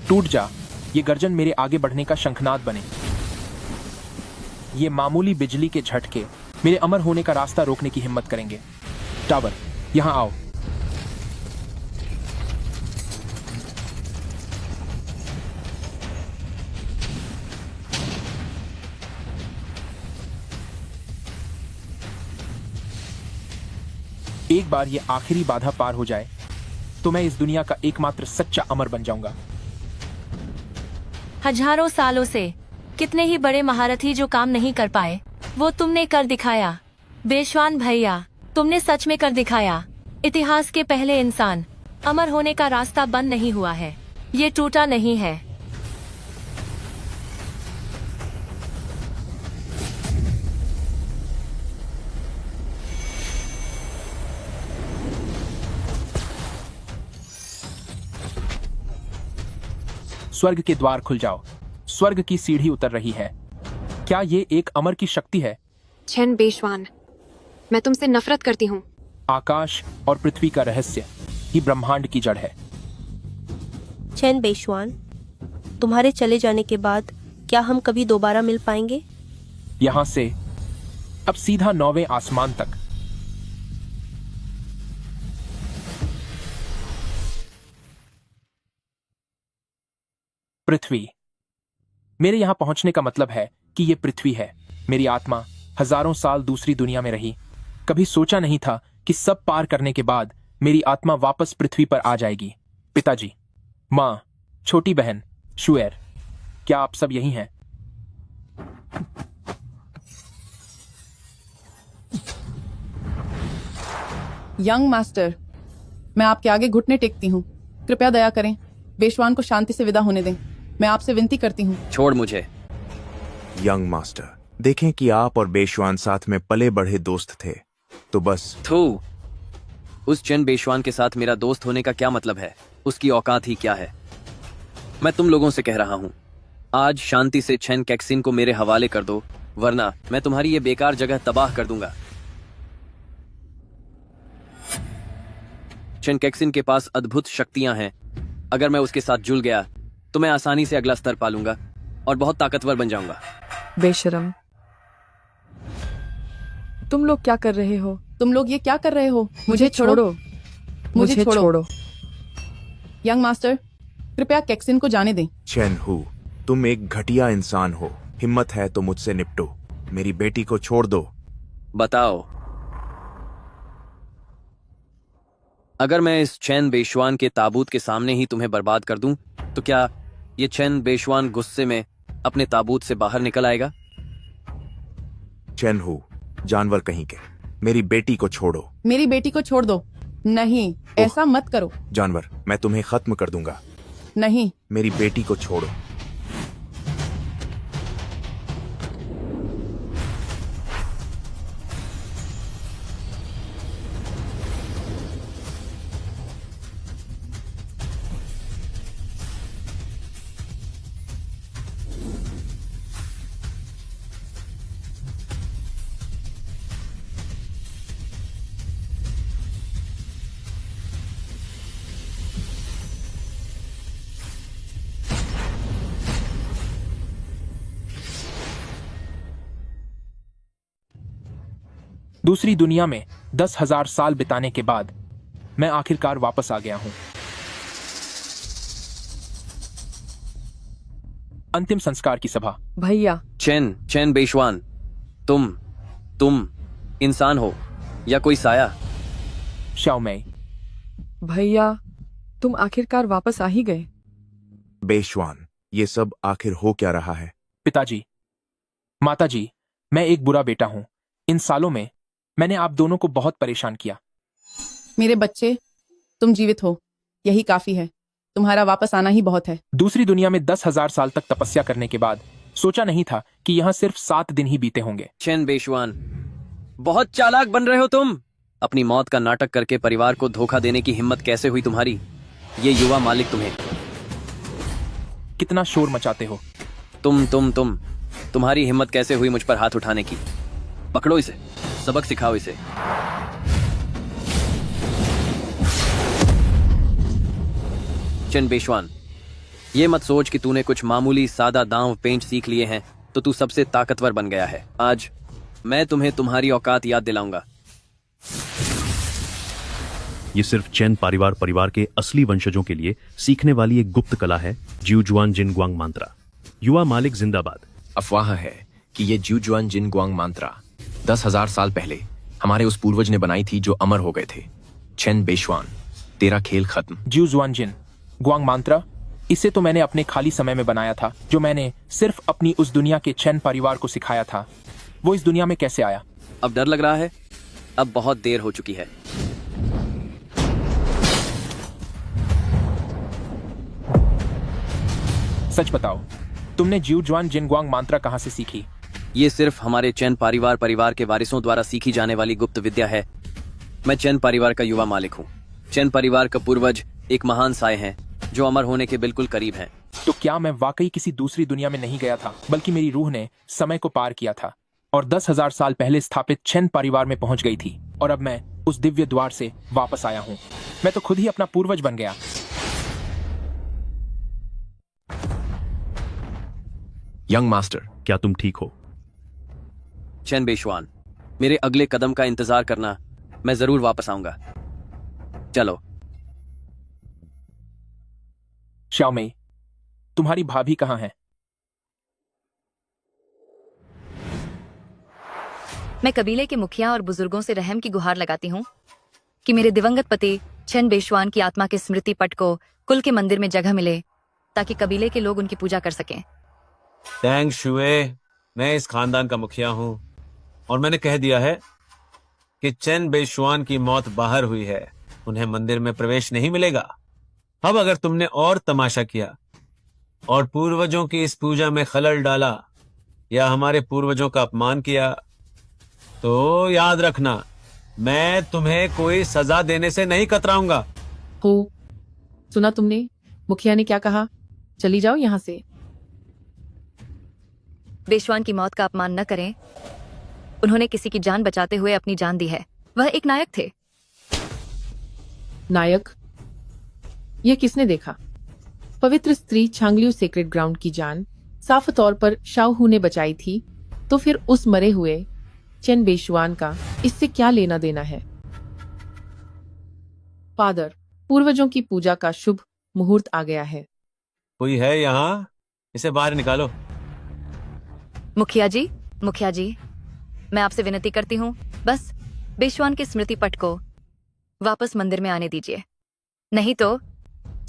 टूट जा। ये गर्जन मेरे आगे बढ़ने का शंखनाद बने। ये मामूली बिजली के झटके मेरे अमर होने का रास्ता रोकने की हिम्मत करेंगे। टावर, यहां आओ। एक बार ये आखिरी बाधा पार हो जाए तो मैं इस दुनिया का एकमात्र सच्चा अमर बन जाऊंगा। हजारों सालों से कितने ही बड़े महारथी जो काम नहीं कर पाए, वो तुमने कर दिखाया। बेशवान भैया, तुमने सच में कर दिखाया। इतिहास के पहले इंसान। अमर होने का रास्ता बंद नहीं हुआ है, ये टूटा नहीं है। स्वर्ग के द्वार खुल जाओ। स्वर्ग की सीढ़ी उतर रही है। क्या ये एक अमर की शक्ति है? चेन बेशवान, मैं तुमसे नफरत करती हूँ। आकाश और पृथ्वी का रहस्य ही ब्रह्मांड की जड़ है। चैन बेशवान, तुम्हारे चले जाने के बाद क्या हम कभी दोबारा मिल पाएंगे? यहां से अब सीधा 9वें आसमान तक। पृथ्वी। मेरे यहां पहुंचने का मतलब है कि ये पृथ्वी है। मेरी आत्मा हजारों साल दूसरी दुनिया में रही। कभी सोचा नहीं था कि सब पार करने के बाद मेरी आत्मा वापस पृथ्वी पर आ जाएगी। पिताजी, माँ, छोटी बहन शुएर, क्या आप सब यही हैं? यंग मास्टर, मैं आपके आगे घुटने टेकती हूँ। कृपया दया करें, बेशवान को शांति से विदा होने दें। मैं आपसे विनती करती हूँ। छोड़ मुझे। यंग मास्टर, देखें कि आप और बेशवान साथ में पले बढ़े दोस्त थे, तो बस। थू, उस चेन बेशवान के साथ मेरा दोस्त होने का क्या मतलब है? उसकी औकात ही क्या है? मैं तुम लोगों से कह रहा हूँ, आज शांति से चेन कैक्सिन को मेरे हवाले कर दो, वरना मैं तुम्हारी ये बेकार जगह तबाह कर दूंगा। चेन कैक्सिन के पास अद्भुत शक्तियां हैं। अगर मैं उसके साथ जुड़ गया तो मैं आसानी से अगला स्तर पा लूंगा और बहुत ताकतवर बन जाऊंगा। बेशरम, तुम लोग क्या कर रहे हो? तुम लोग ये क्या कर रहे हो? मुझे छोड़ो। मुझे छोड़ो। यंग मास्टर, कृपया कैक्सिन को जाने दें। चेन हु, तुम एक घटिया इंसान हो। हिम्मत है तो मुझसे निपटो। मेरी बेटी को छोड़ दो। बताओ, अगर मैं इस चैन बेशवान के ताबूत के सामने ही तुम्हें बर्बाद कर दूं, तो क्या ये चैन बेशवान गुस्से में अपने ताबूत से बाहर निकल आएगा? चेन हु, जानवर कहीं के, मेरी बेटी को छोड़ो। मेरी बेटी को छोड़ दो। नहीं, ऐसा मत करो। जानवर, मैं तुम्हें खत्म कर दूंगा। नहीं, मेरी बेटी को छोड़ो। दूसरी दुनिया में 10,000 साल बिताने के बाद मैं आखिरकार वापस आ गया हूं। अंतिम संस्कार की सभा। भैया, चैन बेशवान, तुम इंसान हो या कोई साया? शाओमेई, भैया, तुम आखिरकार वापस आ ही गए। बेशवान, ये सब आखिर हो क्या रहा है? पिताजी, माताजी, मैं एक बुरा बेटा हूं। इन सालों में मैंने आप दोनों को बहुत परेशान किया। मेरे बच्चे, तुम जीवित हो, यही काफी है। तुम्हारा वापस आना ही बहुत है। दूसरी दुनिया में 10,000 साल तक तपस्या करने के बाद सोचा नहीं था कि यहाँ सिर्फ 7 दिन ही बीते होंगे। चैन बेशवान, बहुत चालाक बन रहे हो तुम। अपनी मौत का नाटक करके परिवार को धोखा देने की हिम्मत कैसे हुई तुम्हारी? ये युवा मालिक तुम्हें। कितना शोर मचाते हो? तुम्हारी हिम्मत कैसे हुई मुझ पर हाथ उठाने की? पकड़ो इसे, सबक सिखाओ इसे। चेन बेशवान, ये मत सोच कि तूने कुछ मामूली सादा दांव पेंच सीख लिए हैं तो तू सबसे ताकतवर बन गया है। आज मैं तुम्हें तुम्हारी औकात याद दिलाऊंगा। ये सिर्फ चैन परिवार के असली वंशजों के लिए सीखने वाली एक गुप्त कला है, ज्यूजुआन जिनग्वांग मांत्रा। युवा मालिक जिंदाबाद। अफवाह है कि ये ज्यूजुआन जिनग्वांग मांत्रा 10,000 साल पहले हमारे उस पूर्वज ने बनाई थी जो अमर हो गए थे। चेन बेशुआन, तेरा खेल खत्म। ज्यूजुआन जिन ग्वांग मांत्रा, इसे तो मैंने अपने खाली समय में बनाया था, जो मैंने सिर्फ अपनी उस दुनिया के चेन परिवार को सिखाया था। वो इस दुनिया में कैसे आया? अब डर लग रहा है? अब बहुत देर हो चुकी है। सच बताओ, तुमने ज्यूजुआन जिनग्वांग मांत्रा कहाँ से सीखी? ये सिर्फ हमारे चैन परिवार के वारिसों द्वारा सीखी जाने वाली गुप्त विद्या है। मैं चैन परिवार का युवा मालिक हूँ। चैन परिवार का पूर्वज एक महान साय हैं जो अमर होने के बिल्कुल करीब हैं। तो क्या मैं वाकई किसी दूसरी दुनिया में नहीं गया था, बल्कि मेरी रूह ने समय को पार किया था और 10,000 साल पहले स्थापित चैन परिवार में पहुंच गई थी, और अब मैं उस दिव्य द्वार से वापस आया हूँ। मैं तो खुद ही अपना पूर्वज बन गया। यंग मास्टर, क्या तुम ठीक हो? चैन बेशुआन, मेरे अगले कदम का इंतजार करना, मैं जरूर वापस आऊंगा। चलो। श्याओमेई, तुम्हारी भाभी कहाँ है? मैं कबीले के मुखिया और बुजुर्गों से रहम की गुहार लगाती हूँ कि मेरे दिवंगत पति चेन बेशुआन की आत्मा के स्मृति पट को कुल के मंदिर में जगह मिले, ताकि कबीले के लोग उनकी पूजा कर सकें। टैंग शुए, मैं इस खानदान का मुखिया हूँ और मैंने कह दिया है कि चेन बेशुआन की मौत बाहर हुई है, उन्हें मंदिर में प्रवेश नहीं मिलेगा। अब अगर तुमने और तमाशा किया और पूर्वजों की इस पूजा में खलल डाला या हमारे पूर्वजों का अपमान किया, तो याद रखना, मैं तुम्हें कोई सजा देने से नहीं कतराऊंगा। हो, सुना तुमने मुखिया ने क्या कहा? चली जाओ यहाँ से। बेशुआन की मौत का अपमान न करें। उन्होंने किसी की जान बचाते हुए अपनी जान दी है। वह एक नायक थे। नायक? यह किसने देखा? पवित्र स्त्री छांगलियू सेक्रेड ग्राउंड की जान साफ तौर पर शाओहू ने बचाई थी, तो फिर उस मरे हुए चेन बेशुआन का इससे क्या लेना देना है? फादर, पूर्वजों की पूजा का शुभ मुहूर्त आ गया है। कोई है यहाँ? इसे बाहर निकालो। मुखिया जी, मैं आपसे विनती करती हूँ, बस बेशुआन के स्मृति पट को वापस मंदिर में आने दीजिए। नहीं तो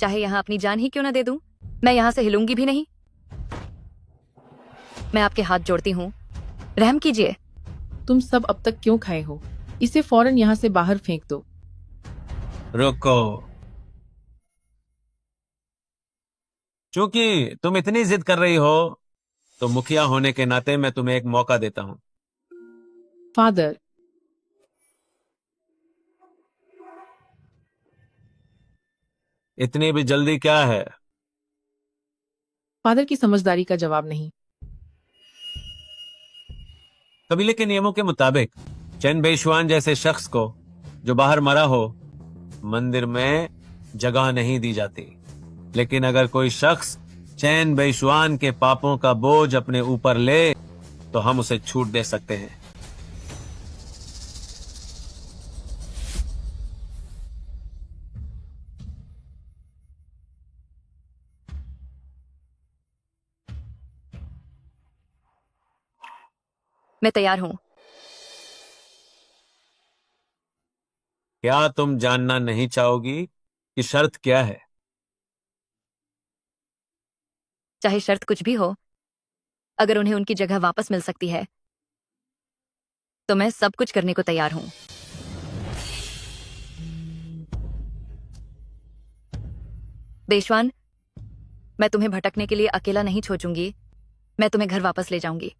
चाहे यहाँ अपनी जान ही क्यों न दे दूं, मैं यहाँ से हिलूंगी भी नहीं। मैं आपके हाथ जोड़ती हूँ, रहम कीजिए। तुम सब अब तक क्यों खाए हो? इसे फौरन यहाँ से बाहर फेंक दो। रुको, क्योंकि तुम इतनी जिद कर रही हो, तो मुखिया होने के नाते मैं तुम्हें एक मौका देता हूं। फादर, इतनी भी जल्दी क्या है? फादर की समझदारी का जवाब नहीं। कबीले के नियमों के मुताबिक चेन बेशुआन जैसे शख्स को जो बाहर मरा हो, मंदिर में जगह नहीं दी जाती। लेकिन अगर कोई शख्स चेन बेशुआन के पापों का बोझ अपने ऊपर ले, तो हम उसे छूट दे सकते हैं। मैं तैयार हूँ। क्या तुम जानना नहीं चाहोगी कि शर्त क्या है? चाहे शर्त कुछ भी हो, अगर उन्हें उनकी जगह वापस मिल सकती है, तो मैं सब कुछ करने को तैयार हूं। बेशुआन, मैं तुम्हें भटकने के लिए अकेला नहीं छोड़ूंगी। मैं तुम्हें घर वापस ले जाऊंगी।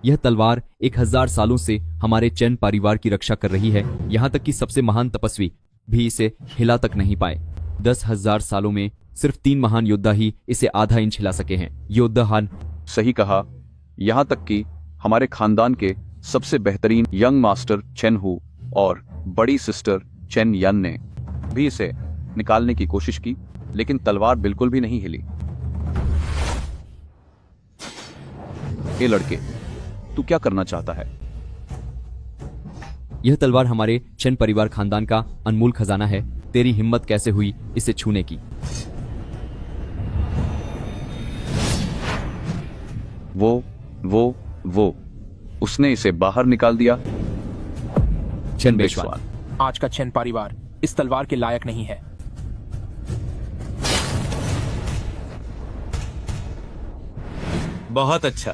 यह तलवार 1000 सालों से हमारे चैन परिवार की रक्षा कर रही है। यहाँ तक कि सबसे महान तपस्वी भी इसे हिला तक नहीं पाए। 10,000 सालों में सिर्फ 3 महान योद्धा ही इसे आधा इंच हिला सके हैं। योद्धा हान। सही कहा। यहाँ तक कि हमारे खानदान के सबसे बेहतरीन यंग मास्टर चेन हू और बड़ी सिस्टर चेन यन ने भी इसे निकालने की कोशिश की, लेकिन तलवार बिल्कुल भी नहीं हिली। ए लड़के, तू क्या करना चाहता है? यह तलवार हमारे चेन परिवार खानदान का अनमोल खजाना है। तेरी हिम्मत कैसे हुई इसे छूने की? वो उसने इसे बाहर निकाल दिया। चेन बेशवान, आज का चेन परिवार इस तलवार के लायक नहीं है। बहुत अच्छा।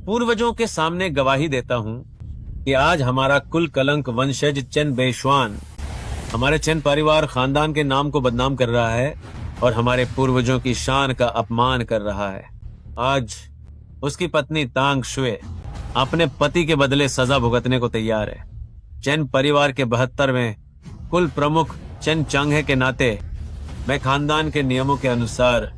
पूर्वजों के सामने गवाही देता हूं कि आज हमारा कुल कलंक वंशज चेन बेशवान हमारे चेन परिवार खानदान के नाम को बदनाम कर रहा है और हमारे पूर्वजों की शान का अपमान कर रहा है। आज उसकी पत्नी तांग शुए अपने पति के बदले सजा भुगतने को तैयार है। चेन परिवार के 72वें कुल प्रमुख चेन चांगे के नाते मैं खानदान के नियमों के अनुसार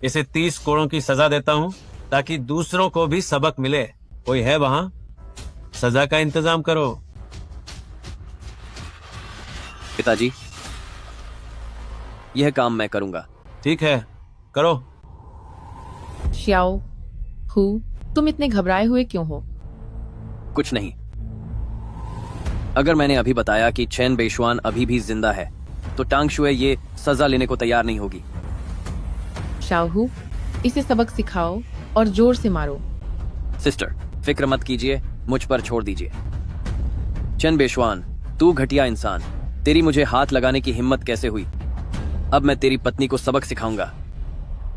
इसे 30 कोड़ों की सजा देता हूं ताकि दूसरों को भी सबक मिले। कोई है वहां? सजा का इंतजाम करो। पिताजी, यह काम मैं करूंगा। ठीक है, करो। श्याओ हु, तुम इतने घबराए हुए क्यों हो? कुछ नहीं। अगर मैंने अभी बताया कि चेन बेशवान अभी भी जिंदा है तो टांग शुए ये सजा लेने को तैयार नहीं होगी। शाहू, इसे सबक सिखाओ और जोर से मारो। सिस्टर, फिक्र मत कीजिए, मुझ पर छोड़ दीजिए। चेन बेशवान, तू घटिया इंसान, तेरी मुझे हाथ लगाने की हिम्मत कैसे हुई? अब मैं तेरी पत्नी को सबक सिखाऊंगा।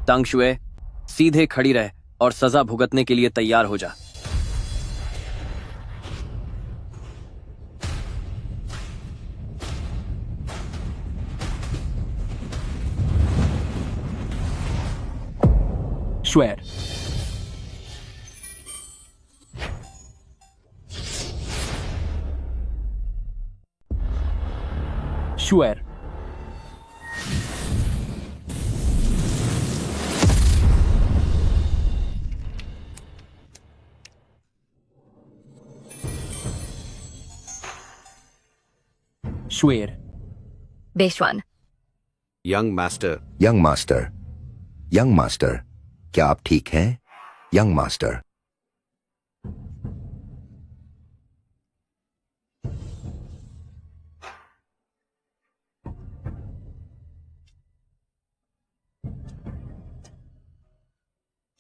टांग शुए, सीधे खड़ी रह और सजा भुगतने के लिए तैयार हो जा। श्वेर, श्वेर, श्वेर, बेशवान। Young master, young master, young master, क्या आप ठीक हैं? यंग मास्टर,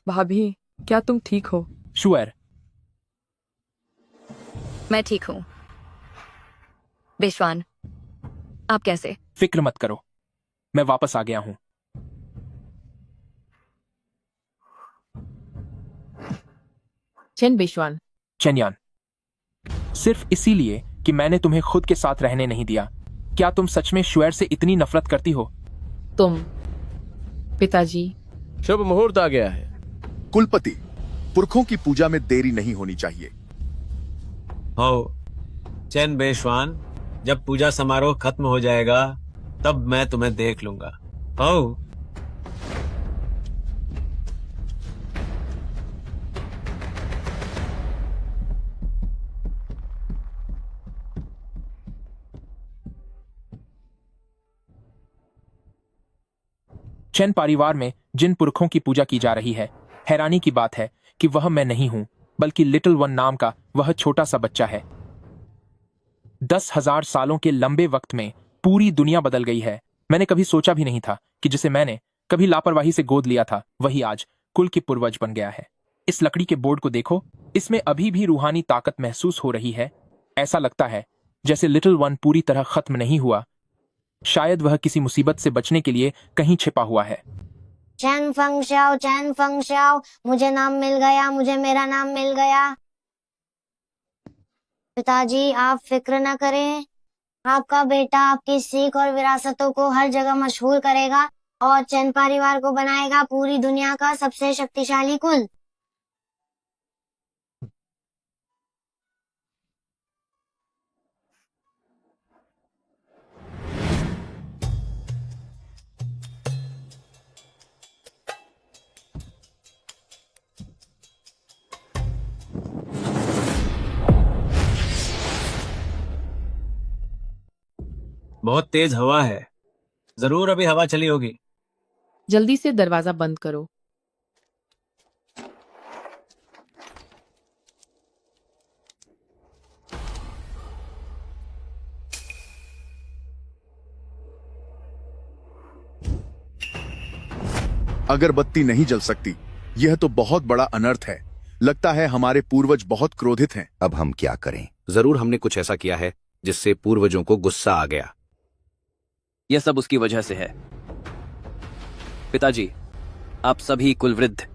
भाभी, क्या तुम ठीक हो? श्वेर, मैं ठीक हूँ। बेशवान, आप कैसे? फिक्र मत करो, मैं वापस आ गया हूं। चेन बेशवान, चेनयान, सिर्फ इसीलिए कि मैंने तुम्हें खुद के साथ रहने नहीं दिया, क्या तुम सच में श्वेर से इतनी नफरत करती हो? तुम। पिताजी, शुभ मुहूर्त आ गया है। कुलपति, पुरखों की पूजा में देरी नहीं होनी चाहिए। हो, चेन बेशवान, जब पूजा समारोह खत्म हो जाएगा तब मैं तुम्हें देख लूंगा। हो, चेन परिवार में जिन पुरखों की पूजा की जा रही है, हैरानी की बात है कि वह मैं नहीं हूं, बल्कि लिटिल वन नाम का वह छोटा सा बच्चा है। 10,000 सालों के लंबे वक्त में पूरी दुनिया बदल गई है। मैंने कभी सोचा भी नहीं था कि जिसे मैंने कभी लापरवाही से गोद लिया था, वही आज कुल की पूर्वज बन गया है। इस लकड़ी के बोर्ड को देखो, इसमें अभी भी रूहानी ताकत महसूस हो रही है। ऐसा लगता है जैसे लिटिल वन पूरी तरह खत्म नहीं हुआ। शायद वह किसी मुसीबत से बचने के लिए कहीं छिपा हुआ है। चैन फंग शाओ, मुझे नाम मिल गया, मुझे मेरा नाम मिल गया। पिताजी, आप फिक्र न करें, आपका बेटा आपकी सीख और विरासतों को हर जगह मशहूर करेगा और चैन परिवार को बनाएगा पूरी दुनिया का सबसे शक्तिशाली कुल। बहुत तेज हवा है, जरूर अभी हवा चली होगी। जल्दी से दरवाजा बंद करो। अगरबत्ती नहीं जल सकती, यह तो बहुत बड़ा अनर्थ है। लगता है हमारे पूर्वज बहुत क्रोधित हैं। अब हम क्या करें? जरूर हमने कुछ ऐसा किया है जिससे पूर्वजों को गुस्सा आ गया। यह सब उसकी वजह से है। पिताजी, आप सभी कुलवृद्ध।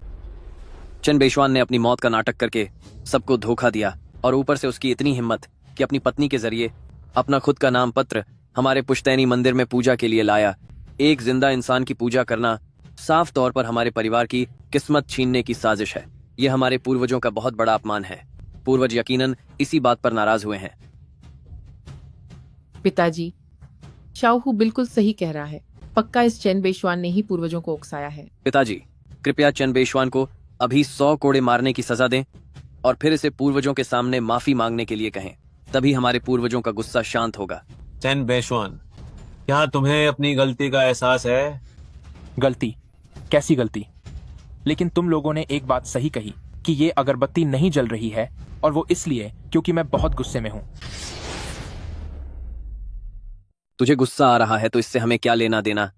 चेन बेशवान ने अपनी मौत का नाटक करके सबको धोखा दिया और ऊपर से उसकी इतनी हिम्मत कि अपनी पत्नी के जरिए अपना खुद का नाम पत्र हमारे पुश्तैनी मंदिर में पूजा के लिए लाया। एक जिंदा इंसान की पूजा करना साफ तौर पर हमारे परिवार की किस्मत छीनने की साजिश है। यह हमारे पूर्वजों का बहुत बड़ा अपमान है। पूर्वज यकीनन इसी बात पर नाराज हुए हैं। पिताजी, शाहू बिल्कुल सही कह रहा है। पक्का इस चैन बेशवान ने ही पूर्वजों को उकसाया है। पिताजी, कृपया चेन बेशवान को अभी 100 कोड़े मारने की सजा दें और फिर इसे पूर्वजों के सामने माफी मांगने के लिए कहें। तभी हमारे पूर्वजों का गुस्सा शांत होगा। चेन बेशवान, क्या तुम्हें अपनी गलती का एहसास है? गलती? कैसी गलती? लेकिन तुम लोगों ने एक बात सही कही कि ये अगरबत्ती नहीं जल रही है, और वो इसलिए क्योंकि मैं बहुत गुस्से में हूं। तुझे गुस्सा आ रहा है तो इससे हमें क्या लेना देना?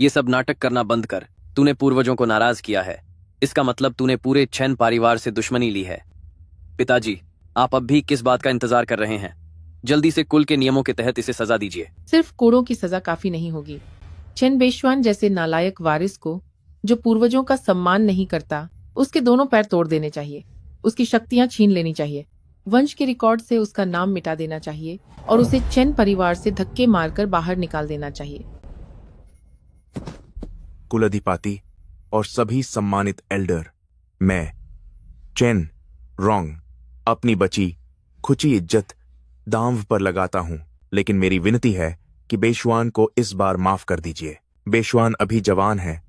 ये सब नाटक करना बंद कर। तूने पूर्वजों को नाराज किया है, इसका मतलब तूने पूरे चैन परिवार से दुश्मनी ली है। पिताजी, आप अब भी किस बात का इंतजार कर रहे हैं? जल्दी से कुल के नियमों के तहत इसे सजा दीजिए। सिर्फ कोड़ों की सजा काफी नहीं होगी। चेन बेशवान जैसे नालायक वारिस को, जो पूर्वजों का सम्मान नहीं करता, उसके दोनों पैर तोड़ देने चाहिए। उसकी शक्तियां छीन लेनी चाहिए। वंश के रिकॉर्ड से उसका नाम मिटा देना चाहिए और उसे चेन परिवार से धक्के मारकर बाहर निकाल देना चाहिए। कुलाधिपति और सभी सम्मानित एल्डर, मैं चेन रोंग अपनी बची खुची इज्जत दांव पर लगाता हूं, लेकिन मेरी विनती है कि बेशवान को इस बार माफ कर दीजिए। बेशवान अभी जवान है।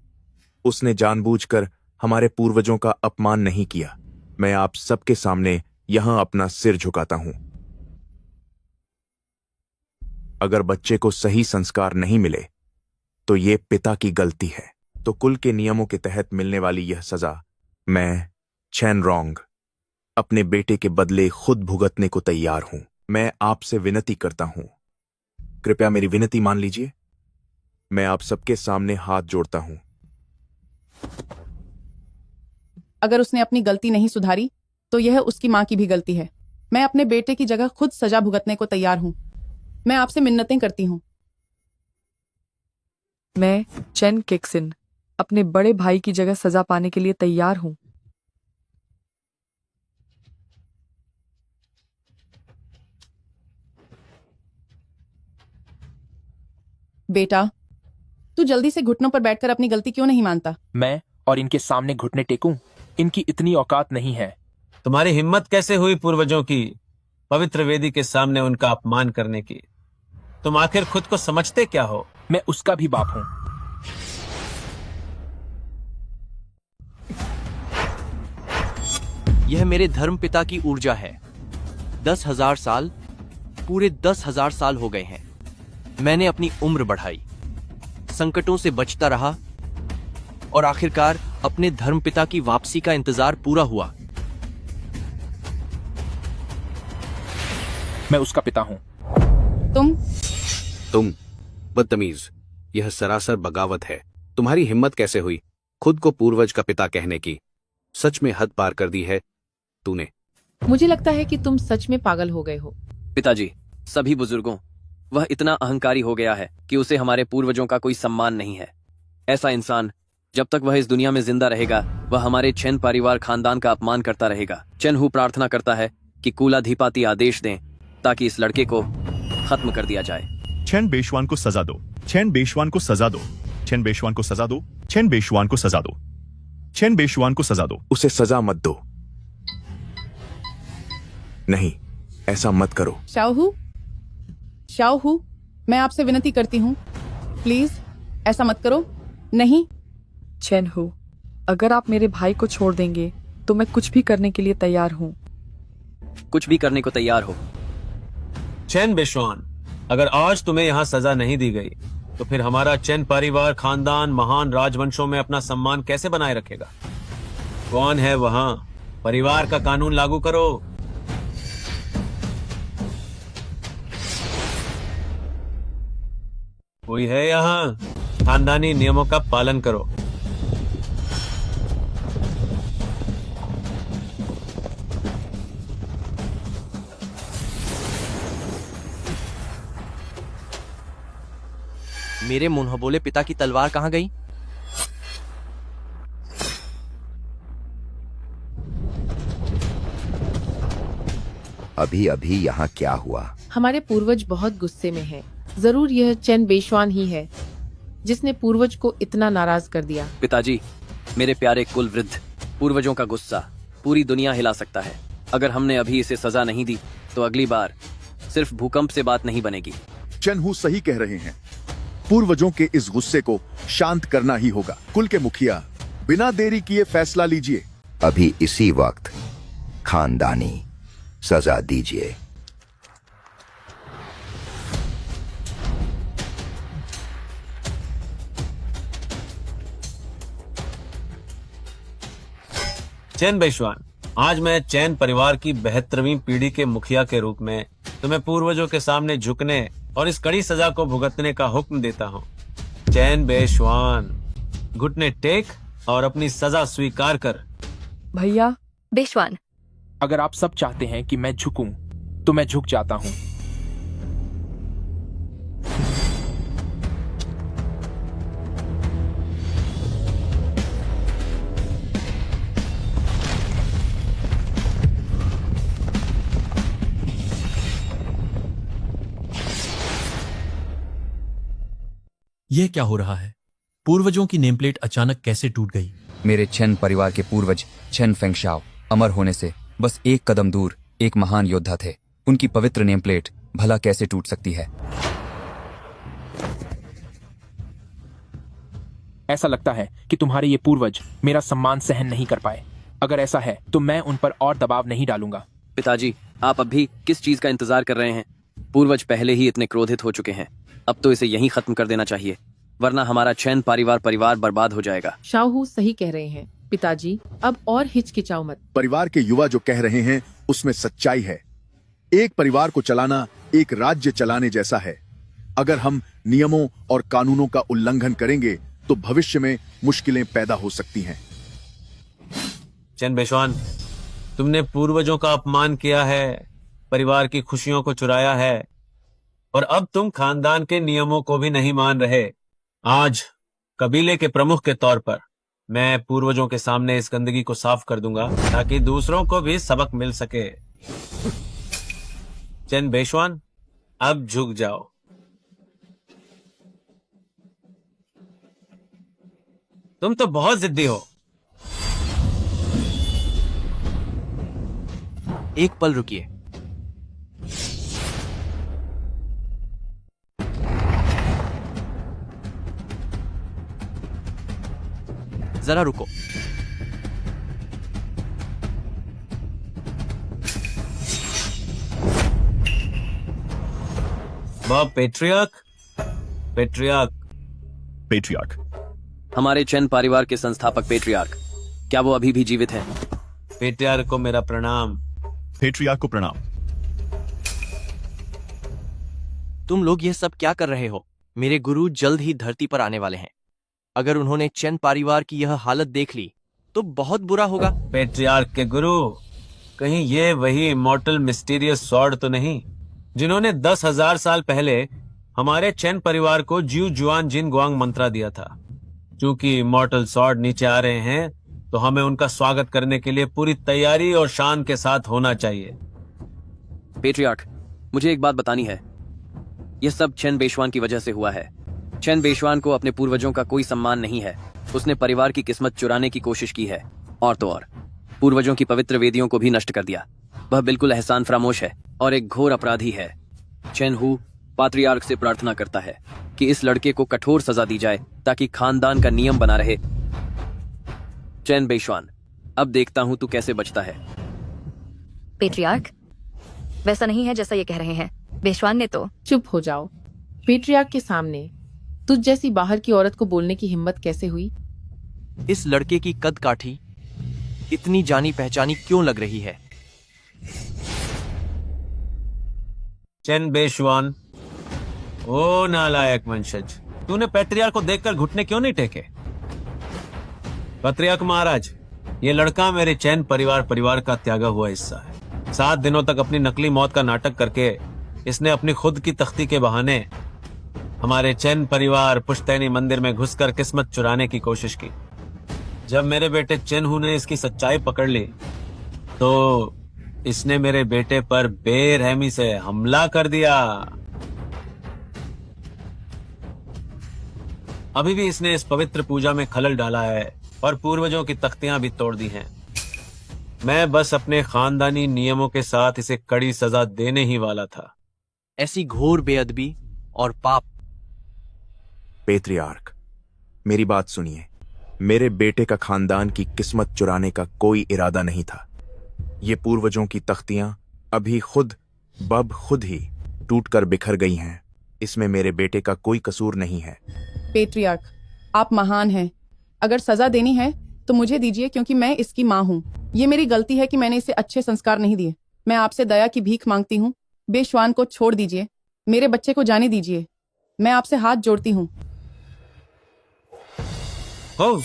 उसने जानबूझकर हमारे पूर्वजों का अपमान नहीं किया। मैं आप सबके सामने यहां अपना सिर झुकाता हूं। अगर बच्चे को सही संस्कार नहीं मिले तो ये पिता की गलती है। तो कुल के नियमों के तहत मिलने वाली यह सजा मैं चेन रोंग अपने बेटे के बदले खुद भुगतने को तैयार हूं। मैं आपसे विनती करता हूं, कृपया मेरी विनती मान लीजिए। मैं आप सबके सामने हाथ जोड़ता हूं। अगर उसने अपनी गलती नहीं सुधारी तो यह उसकी मां की भी गलती है। मैं अपने बेटे की जगह खुद सजा भुगतने को तैयार हूं। मैं आपसे मिन्नतें करती हूं। मैं चेन केक्सिन अपने बड़े भाई की जगह सजा पाने के लिए तैयार हूं। बेटा, तू जल्दी से घुटनों पर बैठकर अपनी गलती क्यों नहीं मानता? मैं और इनके सामने घुटने टेकूं? इनकी इतनी औकात नहीं है। तुम्हारी हिम्मत कैसे हुई पूर्वजों की पवित्र वेदी के सामने उनका अपमान करने की? तुम आखिर खुद को समझते क्या हो? मैं उसका भी बाप हूं। यह मेरे धर्मपिता की ऊर्जा है। 10,000 साल, पूरे 10,000 साल हो गए हैं। मैंने अपनी उम्र बढ़ाई, संकटों से बचता रहा और आखिरकार अपने धर्मपिता की वापसी का इंतजार पूरा हुआ। मैं उसका पिता हूं। तुम बदतमीज, यह सरासर बगावत है। तुम्हारी हिम्मत कैसे हुई खुद को पूर्वज का पिता कहने की? सच में हद पार कर दी है तूने। मुझे लगता है कि तुम सच में पागल हो गए हो। पिताजी, सभी बुजुर्गों, वह इतना अहंकारी हो गया है कि उसे हमारे पूर्वजों का कोई सम्मान नहीं है। ऐसा इंसान जब तक वह इस दुनिया में जिंदा रहेगा, वह हमारे चेन परिवार खानदान का अपमान करता रहेगा। चेनहू प्रार्थना करता है कि कुलाधिपति आदेश दें ताकि इस लड़के को खत्म कर दिया जाए। चेन बेशवान को सजा दो। चेन बेशवान को सजा दो। चेन बेशवान को सजा दो। चेन बेशवान को सजा दो। चेन बेशवान को सजा दो। उसे सजा मत दो। नहीं, ऐसा मत करो। शाहू, मैं आपसे विनती करती हूँ, प्लीज ऐसा मत करो। नहीं। चेनहू, अगर आप मेरे भाई को छोड़ देंगे तो मैं कुछ भी करने के लिए तैयार हूँ। कुछ भी करने को तैयार हो। चैन बेशवान, अगर आज तुम्हें यहाँ सजा नहीं दी गई तो फिर हमारा चैन परिवार खानदान महान राजवंशों में अपना सम्मान कैसे बनाए रखेगा? कौन है वहां? परिवार का कानून लागू करो। कोई है यहाँ? खानदानी नियमों का पालन करो। मेरे मुंह बोले पिता की तलवार कहाँ गई? अभी अभी यहाँ क्या हुआ? हमारे पूर्वज बहुत गुस्से में हैं। जरूर यह चैन बेशवान ही है जिसने पूर्वज को इतना नाराज कर दिया। पिताजी, मेरे प्यारे कुल वृद्ध, पूर्वजों का गुस्सा पूरी दुनिया हिला सकता है। अगर हमने अभी इसे सजा नहीं दी तो अगली बार सिर्फ भूकंप से बात नहीं बनेगी। चैन हू सही कह रहे हैं। पूर्वजों के इस गुस्से को शांत करना ही होगा। कुल के मुखिया, बिना देरी किए फैसला लीजिए। अभी इसी वक्त खानदानी सजा दीजिए। चैन बेशवान, आज मैं चैन परिवार की 72वीं पीढ़ी के मुखिया के रूप में तुम्हें पूर्वजों के सामने झुकने और इस कड़ी सजा को भुगतने का हुक्म देता हूँ। चैन बेशवान, घुटने टेक और अपनी सजा स्वीकार कर। भैया। बेशवान, अगर आप सब चाहते हैं कि मैं झुकूं, तो मैं झुक जाता हूं। यह क्या हो रहा है? पूर्वजों की नेमप्लेट अचानक कैसे टूट गई? मेरे छेन परिवार के पूर्वज छेन फेंगशाओ अमर होने से बस एक कदम दूर एक महान योद्धा थे। उनकी पवित्र नेमप्लेट भला कैसे टूट सकती है? ऐसा लगता है कि तुम्हारे ये पूर्वज मेरा सम्मान सहन नहीं कर पाए। अगर ऐसा है तो मैं उन पर और दबाव नहीं डालूंगा। पिताजी, आप अब भी किस चीज का इंतजार कर रहे हैं? पूर्वज पहले ही इतने क्रोधित हो चुके हैं। अब तो इसे यहीं खत्म कर देना चाहिए, वरना हमारा चैन परिवार बर्बाद हो जाएगा। शाहू सही कह रहे हैं। पिताजी, अब और हिचकिचाओ मत। परिवार के युवा जो कह रहे हैं उसमें सच्चाई है। एक परिवार को चलाना एक राज्य चलाने जैसा है। अगर हम नियमों और कानूनों का उल्लंघन करेंगे तो भविष्य में मुश्किलें पैदा हो सकती हैं। चैन बेशवान, तुमने पूर्वजों का अपमान किया है, परिवार की खुशियों को चुराया है और अब तुम खानदान के नियमों को भी नहीं मान रहे। आज कबीले के प्रमुख के तौर पर मैं पूर्वजों के सामने इस गंदगी को साफ कर दूंगा ताकि दूसरों को भी सबक मिल सके। चैन बेशवान, अब झुक जाओ। तुम तो बहुत जिद्दी हो। एक पल रुकिए। जरा रुको। बाप पेट्रियार्क, पेट्रियार्क। हमारे चैन परिवार के संस्थापक पेट्रियार्क, क्या वो अभी भी जीवित हैं? पेट्रियार्क को मेरा प्रणाम। पेट्रियार्क को प्रणाम। तुम लोग ये सब क्या कर रहे हो? मेरे गुरु जल्द ही धरती पर आने वाले हैं। अगर उन्होंने चैन परिवार की यह हालत देख ली तो बहुत बुरा होगा। पेट्रियार्क के गुरु, कहीं ये वही इमॉर्टल मिस्टीरियस सॉर्ड तो नहीं जिन्होंने 10,000 साल पहले हमारे चैन परिवार को जिउ जुआन जिन गुआंग मंत्रा दिया था? क्योंकि इमॉर्टल सॉर्ड नीचे आ रहे हैं तो हमें उनका स्वागत करने के लिए पूरी तैयारी और शान के साथ होना चाहिए। पेट्रियार्क, मुझे एक बात बतानी है। यह सब चैन बेशवान की वजह से हुआ है। चैन बेशवान को अपने पूर्वजों का कोई सम्मान नहीं है। उसने परिवार की किस्मत चुराने की कोशिश की है और तो और पूर्वजों की पवित्र वेदियों को भी नष्ट कर दिया। वह बिल्कुल एहसान फरामोश है और एक घोर अपराधी है। चैन हू पात्रियार्क से प्रार्थना करता है कि इस लड़के को कठोर सजा दी जाए ताकि खानदान का नियम बना रहे। चैन बेशवान, अब देखता हूं तू कैसे बचता है। पेट्रियार्क, वैसा नहीं है जैसा ये कह रहे हैं। बेशवान ने तो चुप हो जाओ। पेट्रियार्क के सामने तुझ जैसी बाहर की औरत को बोलने की हिम्मत कैसे हुई? इस लड़के की कद काठी इतनी जानी पहचानी क्यों लग रही है? चेन बेशवान, ओ नालायक वंशज, तूने पैट्रियार्क को देखकर घुटने क्यों नहीं टेके? पैट्रियार्क महाराज, ये लड़का मेरे चैन परिवार का त्यागा हुआ हिस्सा है। 7 दिनों तक अपनी नकली मौत का नाटक करके इसने अपनी खुद की तख्ती के बहाने हमारे चैन परिवार पुश्तैनी मंदिर में घुसकर किस्मत चुराने की कोशिश की। जब मेरे बेटे चेनहू ने इसकी सच्चाई पकड़ ली तो इसने मेरे बेटे पर बेरहमी से हमला कर दिया। अभी भी इसने इस पवित्र पूजा में खलल डाला है और पूर्वजों की तख्तियां भी तोड़ दी हैं। मैं बस अपने खानदानी नियमों के साथ इसे कड़ी सजा देने ही वाला था। ऐसी घोर बेअदबी और पाप। पेट्रियार्क, मेरी बात सुनिए। मेरे बेटे का खानदान की किस्मत चुराने का कोई इरादा नहीं था। ये पूर्वजों की तख्तियां अभी खुद ही टूटकर बिखर गई हैं। इसमें मेरे बेटे का कोई कसूर नहीं है। पेट्रियार्क, आप महान हैं। अगर सजा देनी है तो मुझे दीजिए, क्योंकि मैं इसकी माँ हूँ। ये मेरी गलती है कि मैंने इसे अच्छे संस्कार नहीं दिए। मैं आपसे दया की भीख मांगती हूँ। बेशवान को छोड़ दीजिए, मेरे बच्चे को जाने दीजिए। मैं आपसे हाथ जोड़ती हूँ। हो,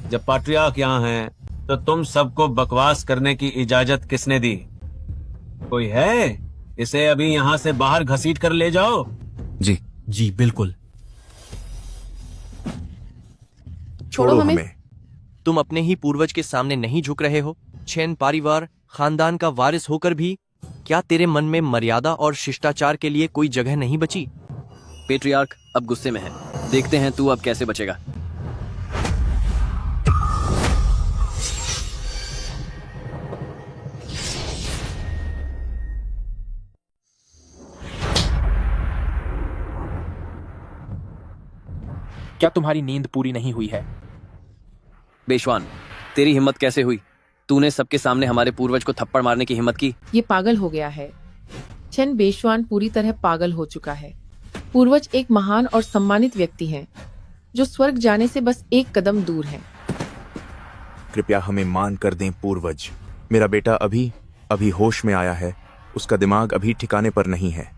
जब पैट्रियार्क यहाँ हैं, तो तुम सबको बकवास करने की इजाजत किसने दी? कोई है? इसे अभी यहाँ से बाहर घसीट कर ले जाओ। जी बिल्कुल। छोड़ो हमें। तुम अपने ही पूर्वज के सामने नहीं झुक रहे हो? चैन परिवार खानदान का वारिस होकर भी क्या तेरे मन में मर्यादा और शिष्टाचार के लिए कोई जगह नहीं बची? पेट्रियार्क अब गुस्से में है। देखते हैं तू अब कैसे बचेगा। क्या तुम्हारी नींद पूरी नहीं हुई है? बेशवान, तेरी हिम्मत कैसे हुई? तूने सबके सामने हमारे पूर्वज को थप्पड़ मारने की हिम्मत की। ये पागल हो गया है। चेन बेशवान पूरी तरह पागल हो चुका है। पूर्वज एक महान और सम्मानित व्यक्ति हैं, जो स्वर्ग जाने से बस एक कदम दूर हैं। कृपया हमें मान कर दें पूर्वज। मेरा बेटा अभी होश में आया है। उसका दिमाग अभी ठिकाने पर नहीं है।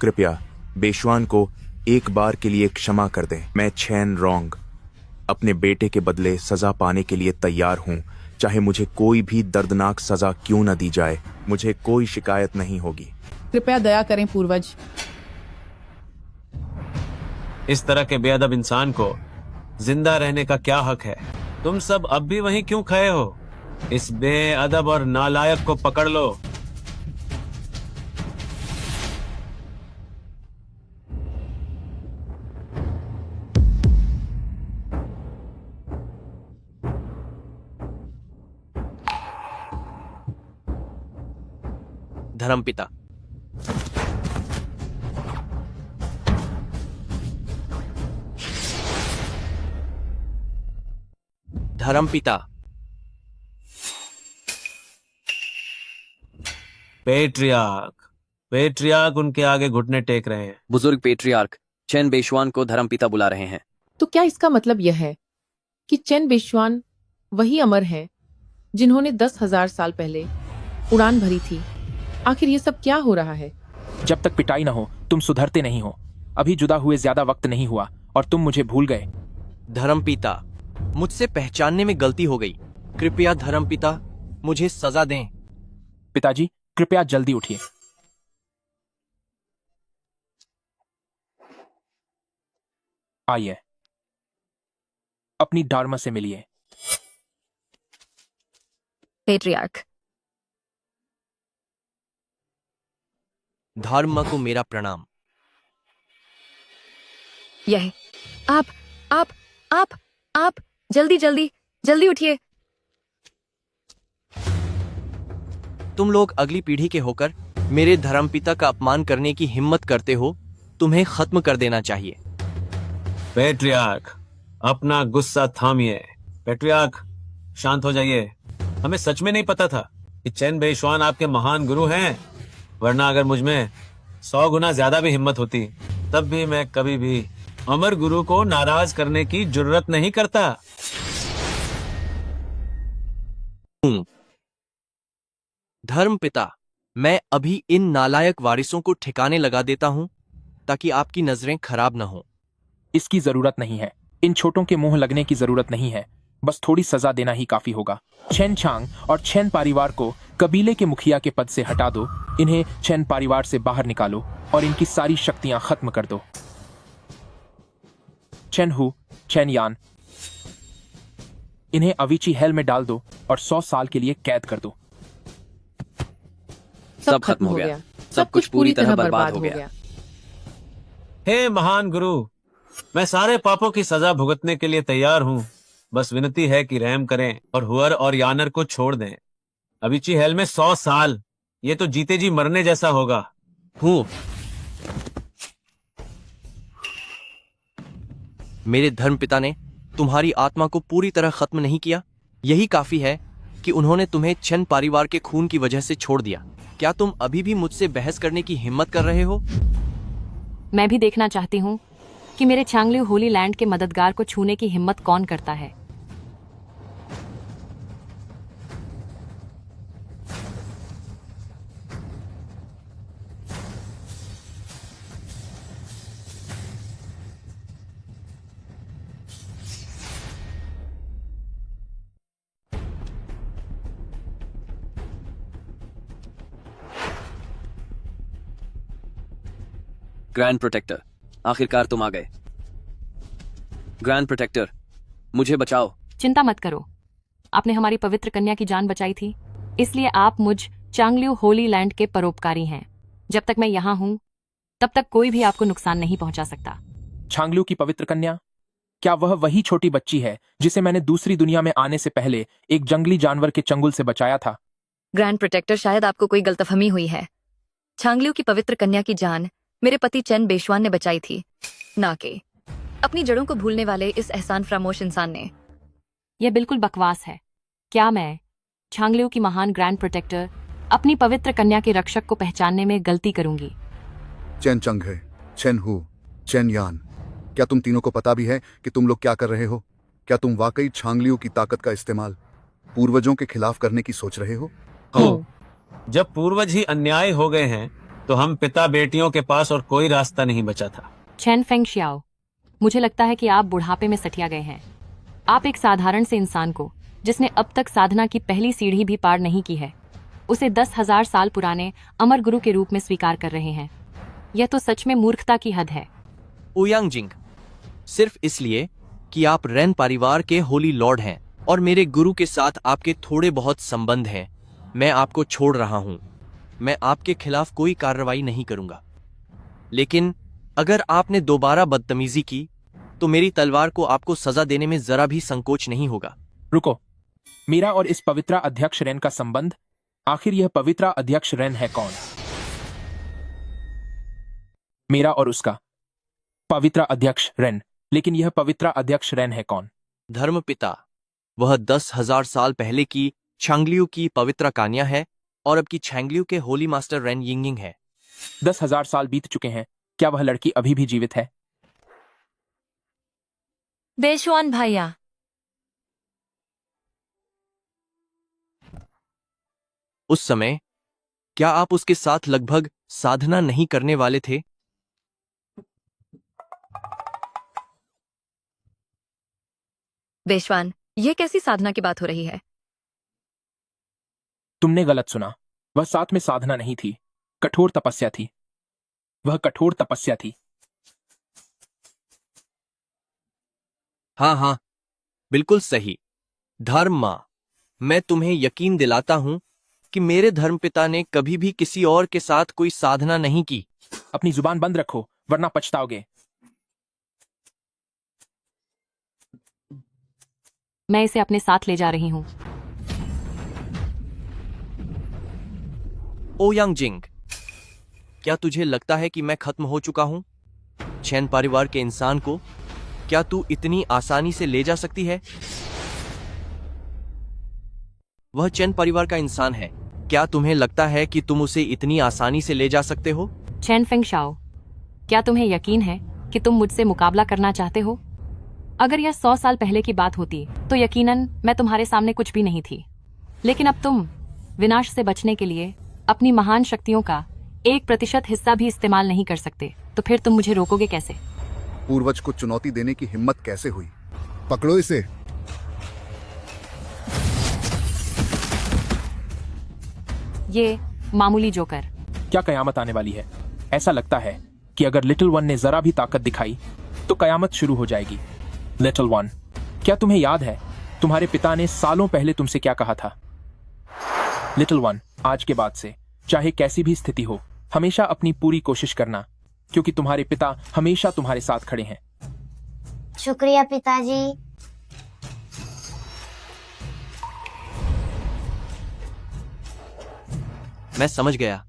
कृपया बेशवान को एक बार के लिए क्षमा कर दें। मैं चैन रॉन्ग अपने बेटे के बदले सजा पाने के लिए तैयार हूं। चाहे मुझे कोई भी दर्दनाक सजा क्यों न दी जाए, मुझे कोई शिकायत नहीं होगी। कृपया दया करें पूर्वज। इस तरह के बेअदब इंसान को जिंदा रहने का क्या हक है? तुम सब अब भी वहीं क्यों खड़े हो? इस बेअदब और नालायक को पकड़ लो। धर्मपिता, धर्मपिता। पेट्रियार्क उनके आगे घुटने टेक रहे हैं। बुजुर्ग पेट्रियार्क चैन बेशवान को धर्मपिता बुला रहे हैं। तो क्या इसका मतलब यह है कि चेन बेशवान वही अमर हैं जिन्होंने 10,000 साल पहले उड़ान भरी थी? आखिर ये सब क्या हो रहा है? जब तक पिटाई न हो तुम सुधरते नहीं हो। अभी जुदा हुए ज्यादा वक्त नहीं हुआ और तुम मुझे भूल गए। धर्मपिता, मुझसे पहचानने में गलती हो गई। कृपया धर्मपिता मुझे सजा दें। पिताजी, कृपया जल्दी उठिए। आइए, अपनी डार्मा से मिलिए। पेट्रियार्क, धर्म को मेरा प्रणाम। यह आप जल्दी उठिए। तुम लोग अगली पीढ़ी के होकर मेरे धर्मपिता का अपमान करने की हिम्मत करते हो। तुम्हें खत्म कर देना चाहिए। पेट्रियार्क, अपना गुस्सा थामिए। पेट्रियार्क, शांत हो जाइए। हमें सच में नहीं पता था कि चैन बेशवान आपके महान गुरु हैं। वरना अगर मुझ में 100 गुना ज्यादा भी हिम्मत होती तब भी मैं कभी भी अमर गुरु को नाराज करने की जुर्रत नहीं करता। धर्म पिता, मैं अभी इन नालायक वारिसों को ठिकाने लगा देता हूं ताकि आपकी नजरें खराब न हो। इसकी जरूरत नहीं है। इन छोटों के मुंह लगने की जरूरत नहीं है। बस थोड़ी सजा देना ही काफी होगा। चेन चांग और चेन परिवार को कबीले के मुखिया के पद से हटा दो। इन्हें चेन परिवार से बाहर निकालो और इनकी सारी शक्तियां खत्म कर दो। चेन हु, चेन यान, इन्हें अविची हेल में डाल दो और 100 साल के लिए कैद कर दो। सब खत्म हो गया। सब कुछ पूरी तरह बर्बाद हो गया। हे महान गुरु, मैं सारे पापों की सजा भुगतने के लिए तैयार हूँ। बस विनती है कि रहम करें और हुअर और यानर को छोड़ दें। अविची हेल में 100 साल, ये तो जीते जी मरने जैसा होगा। हूँ मेरे धर्मपिता ने तुम्हारी आत्मा को पूरी तरह खत्म नहीं किया। यही काफी है कि उन्होंने तुम्हें चेन परिवार के खून की वजह से छोड़ दिया। क्या तुम अभी भी मुझसे बहस करने की हिम्मत कर रहे हो? मैं भी देखना चाहती हूँ कि मेरे चांगलियो होली लैंड के मददगार को छूने की हिम्मत कौन करता है। ग्रैंड प्रोटेक्टर, आखिरकार तुम आ गए। ग्रैंड प्रोटेक्टर, मुझे बचाओ। चिंता मत करो, आपने हमारी पवित्र कन्या की जान बचाई थी, इसलिए आप मुझ चांगलियो होली लैंड के परोपकारी हैं। जब तक मैं यहाँ हूँ तब तक कोई भी आपको नुकसान नहीं पहुंचा सकता। चांगलियो की पवित्र कन्या, क्या वह वही छोटी बच्ची है जिसे मैंने दूसरी दुनिया में आने से पहले एक जंगली जानवर के चंगुल से बचाया था? ग्रैंड प्रोटेक्टर, शायद आपको कोई गलतफहमी हुई है। चांगलियो की पवित्र कन्या की जान मेरे पति चेन बेशवान ने बचाई थी, ना कि अपनी जड़ों को भूलने वाले इस एहसान फरामोश इंसान ने। यह बिल्कुल बकवास है। क्या मैं, चांगलियो की महान ग्रैंड प्रोटेक्टर, अपनी पवित्र कन्या के रक्षक को पहचानने में गलती करूंगी? चेन चंग है, चेन हु, चेन यान, क्या तुम तीनों को पता भी है कि तुम लोग क्या कर रहे हो? क्या तुम वाकई चांगलियो की ताकत का इस्तेमाल पूर्वजों के खिलाफ करने की सोच रहे हो? जब पूर्वज ही अन्याय हो गए हैं तो हम पिता बेटियों के पास और कोई रास्ता नहीं बचा था। चेन फेंग शियाओ, मुझे लगता है कि आप बुढ़ापे में सठिया गए हैं। आप एक साधारण से इंसान को, जिसने अब तक साधना की पहली सीढ़ी भी पार नहीं की है, उसे 10,000 साल पुराने अमर गुरु के रूप में स्वीकार कर रहे हैं। यह तो सच में मूर्खता की हद है। ओयांग जिंग, सिर्फ इसलिए कि आप रेन परिवार के होली लॉर्ड हैं और मेरे गुरु के साथ आपके थोड़े बहुत संबंध हैं, मैं आपको छोड़ रहा हूं। मैं आपके खिलाफ कोई कार्रवाई नहीं करूंगा, लेकिन अगर आपने दोबारा बदतमीजी की तो मेरी तलवार को आपको सजा देने में जरा भी संकोच नहीं होगा। रुको, मेरा और इस पवित्रा अध्यक्ष रेन का संबंध, आखिर यह पवित्रा अध्यक्ष रेन है कौन? मेरा और उसका पवित्रा अध्यक्ष रेन, लेकिन यह पवित्रा अध्यक्ष रेन है कौन? धर्मपिता, वह 10,000 साल पहले की चांगलियो की पवित्र कन्या है और अब की चांगलियो के होली मास्टर रेन यिंगिंग है। 10,000 साल बीत चुके हैं, क्या वह लड़की अभी भी जीवित है? बेशवान भैया, उस समय क्या आप उसके साथ लगभग साधना नहीं करने वाले थे? बेशवान, यह कैसी साधना की बात हो रही है? तुमने गलत सुना। वह साथ में साधना नहीं थी, कठोर तपस्या थी। वह कठोर तपस्या थी। हाँ, बिल्कुल सही। धर्म माँ, मैं तुम्हें यकीन दिलाता हूं कि मेरे धर्मपिता ने कभी भी किसी और के साथ कोई साधना नहीं की। अपनी जुबान बंद रखो, वरना पछताओगे। मैं इसे अपने साथ ले जा रही हूँ। ओयांग जिंग, क्या तुझे लगता है कि मैं खत्म हो चुका हूं? चेन परिवार के इंसान को क्या तू इतनी आसानी से ले जा सकती है? वह चेन परिवार का इंसान है, क्या तुम्हें लगता है कि तुम उसे इतनी आसानी से ले जा सकते हो? चैन फेंग शाओ, क्या तुम्हें यकीन है कि तुम मुझसे मुकाबला करना चाहते हो? अगर यह 100 साल पहले की बात होती तो यकीनन मैं तुम्हारे सामने कुछ भी नहीं थी, लेकिन अब तुम विनाश से बचने के लिए अपनी महान शक्तियों का 1% हिस्सा भी इस्तेमाल नहीं कर सकते, तो फिर तुम मुझे रोकोगे कैसे? पूर्वज को चुनौती देने की हिम्मत कैसे हुई? पकड़ो इसे। ये मामूली जोकर। क्या कयामत आने वाली है? ऐसा लगता है कि अगर लिटिल वन ने जरा भी ताकत दिखाई तो कयामत शुरू हो जाएगी। लिटिल वन, क्या तुम्हें याद है तुम्हारे पिता ने सालों पहले तुमसे क्या कहा था? लिटिल वन, आज के बाद से चाहे कैसी भी स्थिति हो, हमेशा अपनी पूरी कोशिश करना, क्योंकि तुम्हारे पिता हमेशा तुम्हारे साथ खड़े हैं। शुक्रिया पिताजी। मैं समझ गया।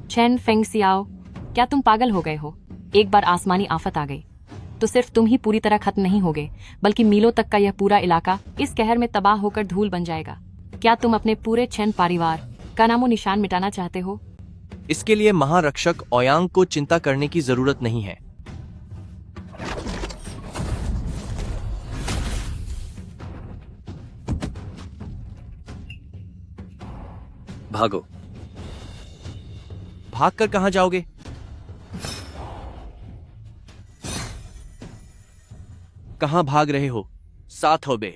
चैन फेंग सियाओ, क्या तुम पागल हो गए हो? एक बार आसमानी आफत आ गई तो सिर्फ तुम ही पूरी तरह खत्म नहीं होगे, बल्कि मीलों तक का यह पूरा इलाका इस कहर में तबाह होकर धूल बन जाएगा। क्या तुम अपने पूरे चैन परिवार का नामो निशान मिटाना चाहते हो? इसके लिए महारक्षक ओयांग को चिंता करने की जरूरत नहीं है। भागो। भागकर कहां जाओगे? कहां भाग रहे हो? साथ हो बे।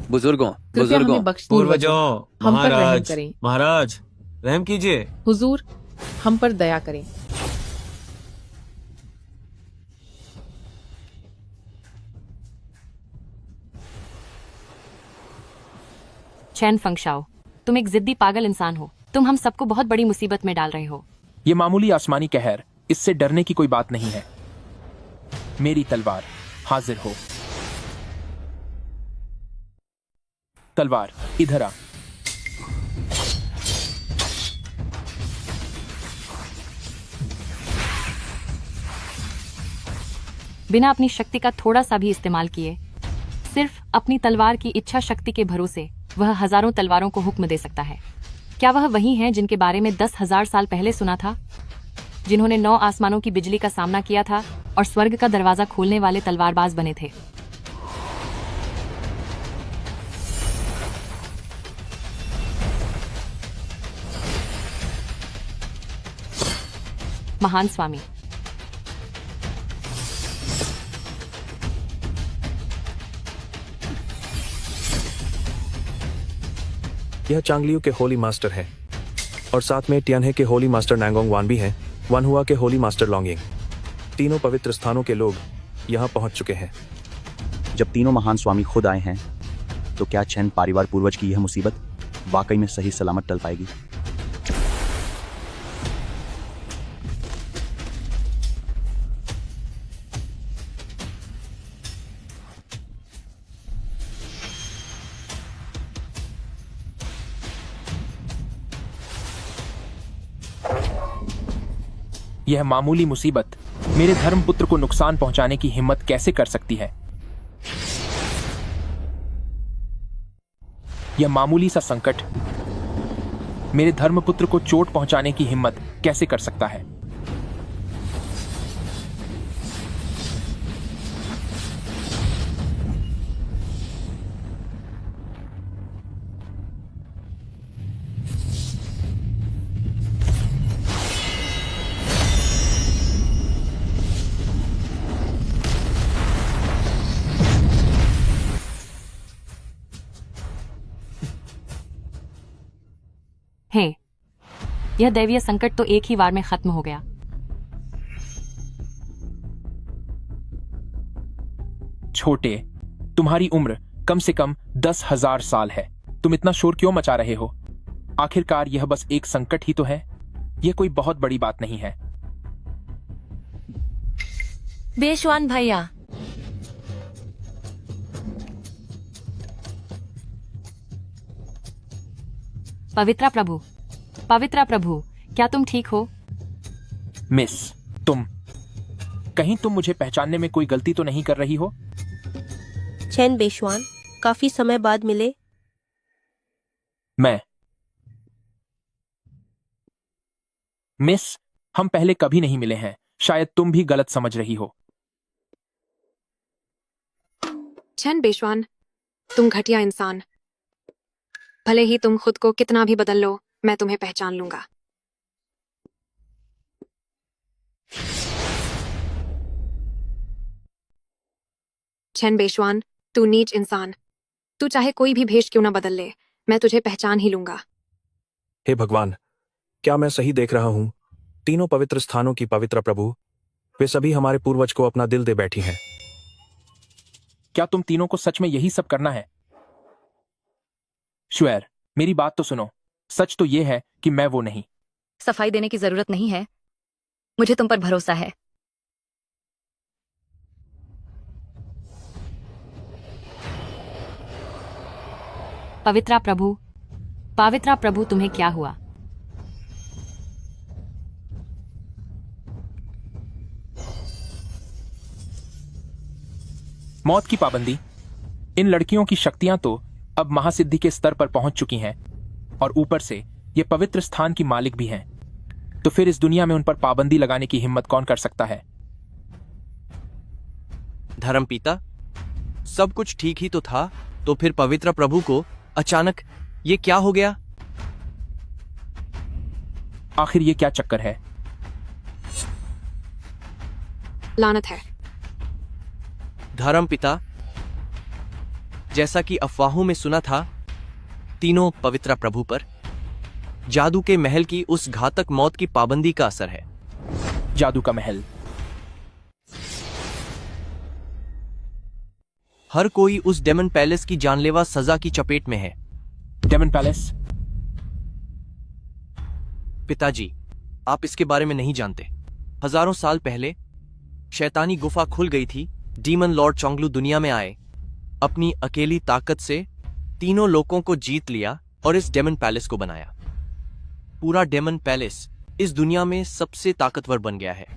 बुजुर्गों, कृपया हमें बख्श दीजिए। पूर्वजों, हम पर रहम महाराज, करें। महाराज रहम कीजिए। हुजूर, हम पर दया करें। चैन फंगशाओ, तुम एक जिद्दी पागल इंसान हो। तुम हम सबको बहुत बड़ी मुसीबत में डाल रहे हो। ये मामूली आसमानी कहर, इससे डरने की कोई बात नहीं है। मेरी तलवार हाजिर हो। तलवार इधर आ। बिना अपनी शक्ति का थोड़ा सा भी इस्तेमाल किए, सिर्फ अपनी तलवार की इच्छा शक्ति के भरोसे वह हजारों तलवारों को हुक्म दे सकता है। क्या वह वही हैं जिनके बारे में 10,000 साल पहले सुना था, जिन्होंने 9 आसमानों की बिजली का सामना किया था और स्वर्ग का दरवाजा खोलने वाले तलवारबाज बने थे? महान स्वामी, यह चांगलियो के होली मास्टर है और साथ में टियानहे के होली मास्टर नांगोंग वान भी हैं, वानहुआ के होली मास्टर लॉन्गिंग। तीनों पवित्र स्थानों के लोग यहाँ पहुँच चुके हैं। जब तीनों महान स्वामी खुद आए हैं, तो क्या चैन परिवार पूर्वज की यह मुसीबत वाकई में सही सलामत टल पाएगी? यह मामूली मुसीबत मेरे धर्मपुत्र को नुकसान पहुंचाने की हिम्मत कैसे कर सकती है? यह मामूली सा संकट मेरे धर्मपुत्र को चोट पहुंचाने की हिम्मत कैसे कर सकता है? हे, यह दैवीय संकट तो एक ही वार में खत्म हो गया। छोटे, तुम्हारी उम्र कम से कम 10,000 साल है। तुम इतना शोर क्यों मचा रहे हो? आखिरकार यह बस एक संकट ही तो है। यह कोई बहुत बड़ी बात नहीं है। बेशवान भैया, पवित्रा प्रभु, क्या तुम ठीक हो? मिस, तुम कहीं तुम मुझे पहचानने में कोई गलती तो नहीं कर रही हो? चैन बेशवान, काफी समय बाद मिले। मैं मिस, हम पहले कभी नहीं मिले हैं, शायद तुम भी गलत समझ रही हो। चैन बेशवान, तुम घटिया इंसान। भले ही तुम खुद को कितना भी बदल लो, मैं तुम्हें पहचान लूंगा। चैन बेशवान, तू नीच इंसान। तू चाहे कोई भी भेष क्यों ना बदल ले, मैं तुझे पहचान ही लूंगा। हे भगवान, क्या मैं सही देख रहा हूं? तीनों पवित्र स्थानों की पवित्र प्रभु, वे सभी हमारे पूर्वज को अपना दिल दे बैठी हैं। क्या तुम तीनों को सच में यही सब करना है? श्वेर, मेरी बात तो सुनो। सच तो यह है कि मैं वो नहीं। सफाई देने की जरूरत नहीं है, मुझे तुम पर भरोसा है। पवित्रा प्रभु, तुम्हें क्या हुआ? मौत की पाबंदी। इन लड़कियों की शक्तियां तो अब महासिद्धि के स्तर पर पहुंच चुकी हैं और ऊपर से ये पवित्र स्थान की मालिक भी हैं। तो फिर इस दुनिया में उन पर पाबंदी लगाने की हिम्मत कौन कर सकता है? धर्मपिता, सब कुछ ठीक ही तो था, तो फिर पवित्र प्रभु को अचानक ये क्या हो गया? आखिर ये क्या चक्कर है? लानत है। धर्मपिता, जैसा कि अफवाहों में सुना था, तीनों पवित्र प्रभु पर जादू के महल की उस घातक मौत की पाबंदी का असर है। जादू का महल? हर कोई उस डेमन पैलेस की जानलेवा सजा की चपेट में है। Demon palace? पिताजी, आप इसके बारे में नहीं जानते। हजारों साल पहले शैतानी गुफा खुल गई थी। डीमन लॉर्ड चोंगलू दुनिया में आए, अपनी अकेली ताकत से तीनों लोगों को जीत लिया और इस डेमन पैलेस को बनाया। पूरा डेमन पैलेस इस दुनिया में सबसे ताकतवर बन गया है।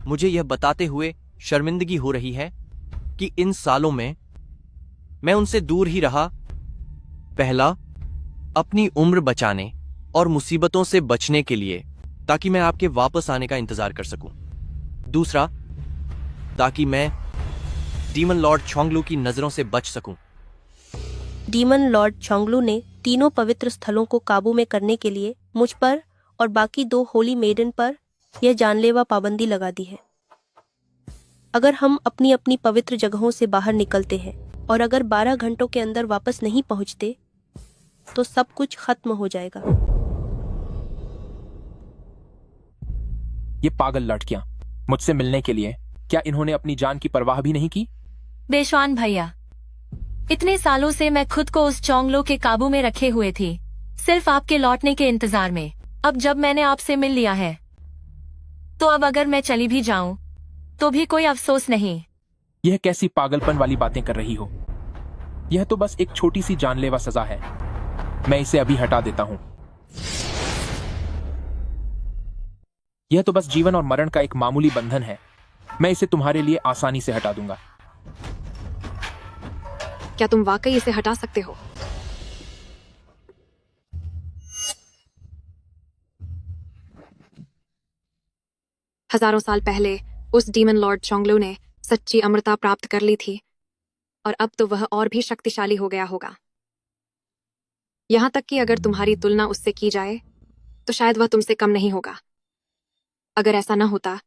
मुझे यह बताते हुए शर्मिंदगी हो रही है कि इन सालों में मैं उनसे दूर ही रहा। पहला, अपनी उम्र बचाने और मुसीबतों से बचने के लिए, ताकि मैं आपके वापस आने का इंतजार कर सकूं। दूसरा, ताकि मैं डीमन लॉर्ड चोंगलू की नजरों से बच सकूं। डीमन लॉर्ड चोंगलू ने तीनों पवित्र स्थलों को काबू में करने के लिए मुझ पर और बाकी 2 होली मेडन पर यह जानलेवा पाबंदी लगा दी है। अगर हम अपनी अपनी पवित्र जगहों से बाहर निकलते हैं और अगर 12 घंटों के अंदर वापस नहीं पहुंचते, तो सब कुछ खत्म हो जाएगा। ये पागल लड़कियां मुझसे मिलने के लिए, क्या इन्होंने अपनी जान की परवाह भी नहीं की? बेशवान भैया, इतने सालों से मैं खुद को उस चोंगलो के काबू में रखे हुए थी, सिर्फ आपके लौटने के इंतजार में। अब जब मैंने आपसे मिल लिया है, तो अब अगर मैं चली भी जाऊं तो भी कोई अफसोस नहीं। यह कैसी पागलपन वाली बातें कर रही हो? यह तो बस एक छोटी सी जानलेवा सजा है। मैं इसे अभी हटा देता हूं। यह तो बस जीवन और मरण का एक मामूली बंधन है। मैं इसे तुम्हारे लिए आसानी से हटा दूंगा। क्या तुम वाकई इसे हटा सकते हो? हजारों साल पहले उस डीमन लॉर्ड चोंगलू ने सच्ची अमरता प्राप्त कर ली थी, और अब तो वह और भी शक्तिशाली हो गया होगा। यहां तक कि अगर तुम्हारी तुलना उससे की जाए तो शायद वह तुमसे कम नहीं होगा। अगर ऐसा न होता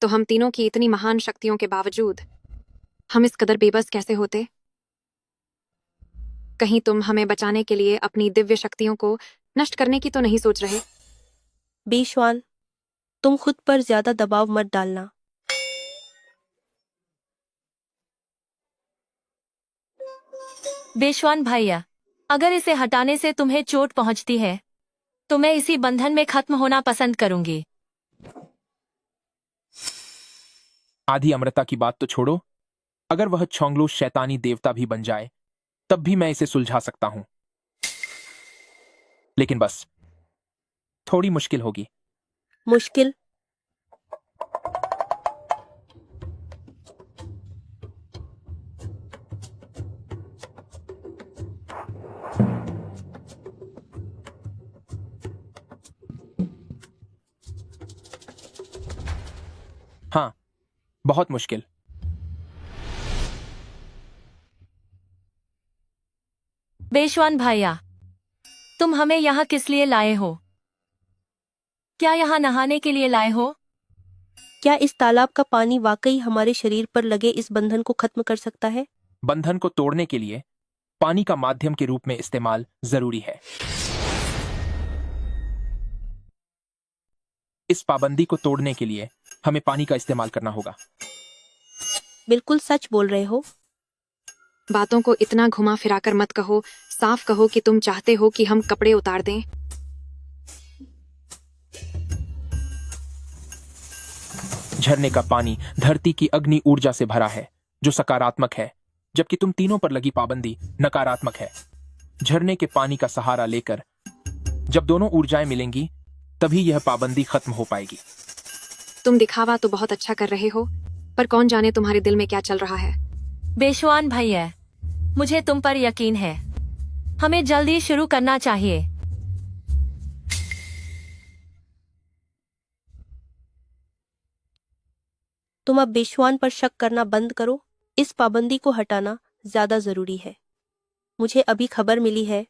तो हम तीनों की इतनी महान शक्तियों के बावजूद हम इस कदर बेबस कैसे होते? कहीं तुम हमें बचाने के लिए अपनी दिव्य शक्तियों को नष्ट करने की तो नहीं सोच रहे? बेशवान, तुम खुद पर ज्यादा दबाव मत डालना। बेशवान भैया, अगर इसे हटाने से तुम्हें चोट पहुंचती है तो मैं इसी बंधन में खत्म होना पसंद करूंगी। आधी अमृता की बात तो छोड़ो, अगर वह चोंगलू शैतानी देवता भी बन जाए तब भी मैं इसे सुलझा सकता हूं। लेकिन बस थोड़ी मुश्किल होगी। मुश्किल? हाँ, बहुत मुश्किल। बेशवान भाइया, तुम हमें यहाँ किस लिए लाए हो? क्या यहाँ नहाने के लिए लाए हो? क्या इस तालाब का पानी वाकई हमारे शरीर पर लगे इस बंधन को खत्म कर सकता है? बंधन को तोड़ने के लिए पानी का माध्यम के रूप में इस्तेमाल जरूरी है। इस पाबंदी को तोड़ने के लिए हमें पानी का इस्तेमाल करना होगा। बिल्कुल सच बोल रहे हो। बातों को इतना घुमा फिराकर मत कहो, साफ कहो कि तुम चाहते हो कि हम कपड़े उतार दें। झरने का पानी धरती की अग्नि ऊर्जा से भरा है, जो सकारात्मक है, जबकि तुम तीनों पर लगी पाबंदी नकारात्मक है। झरने के पानी का सहारा लेकर जब दोनों ऊर्जाएं मिलेंगी, तभी यह पाबंदी खत्म हो पाएगी। तुम दिखावा तो बहुत अच्छा कर रहे हो, पर कौन जाने तुम्हारे दिल में क्या चल रहा है। बेशवान भैया, मुझे तुम पर यकीन है। हमें जल्दी शुरू करना चाहिए। तुम अब बेशवान पर शक करना बंद करो। इस पाबंदी को हटाना ज्यादा जरूरी है। मुझे अभी खबर मिली है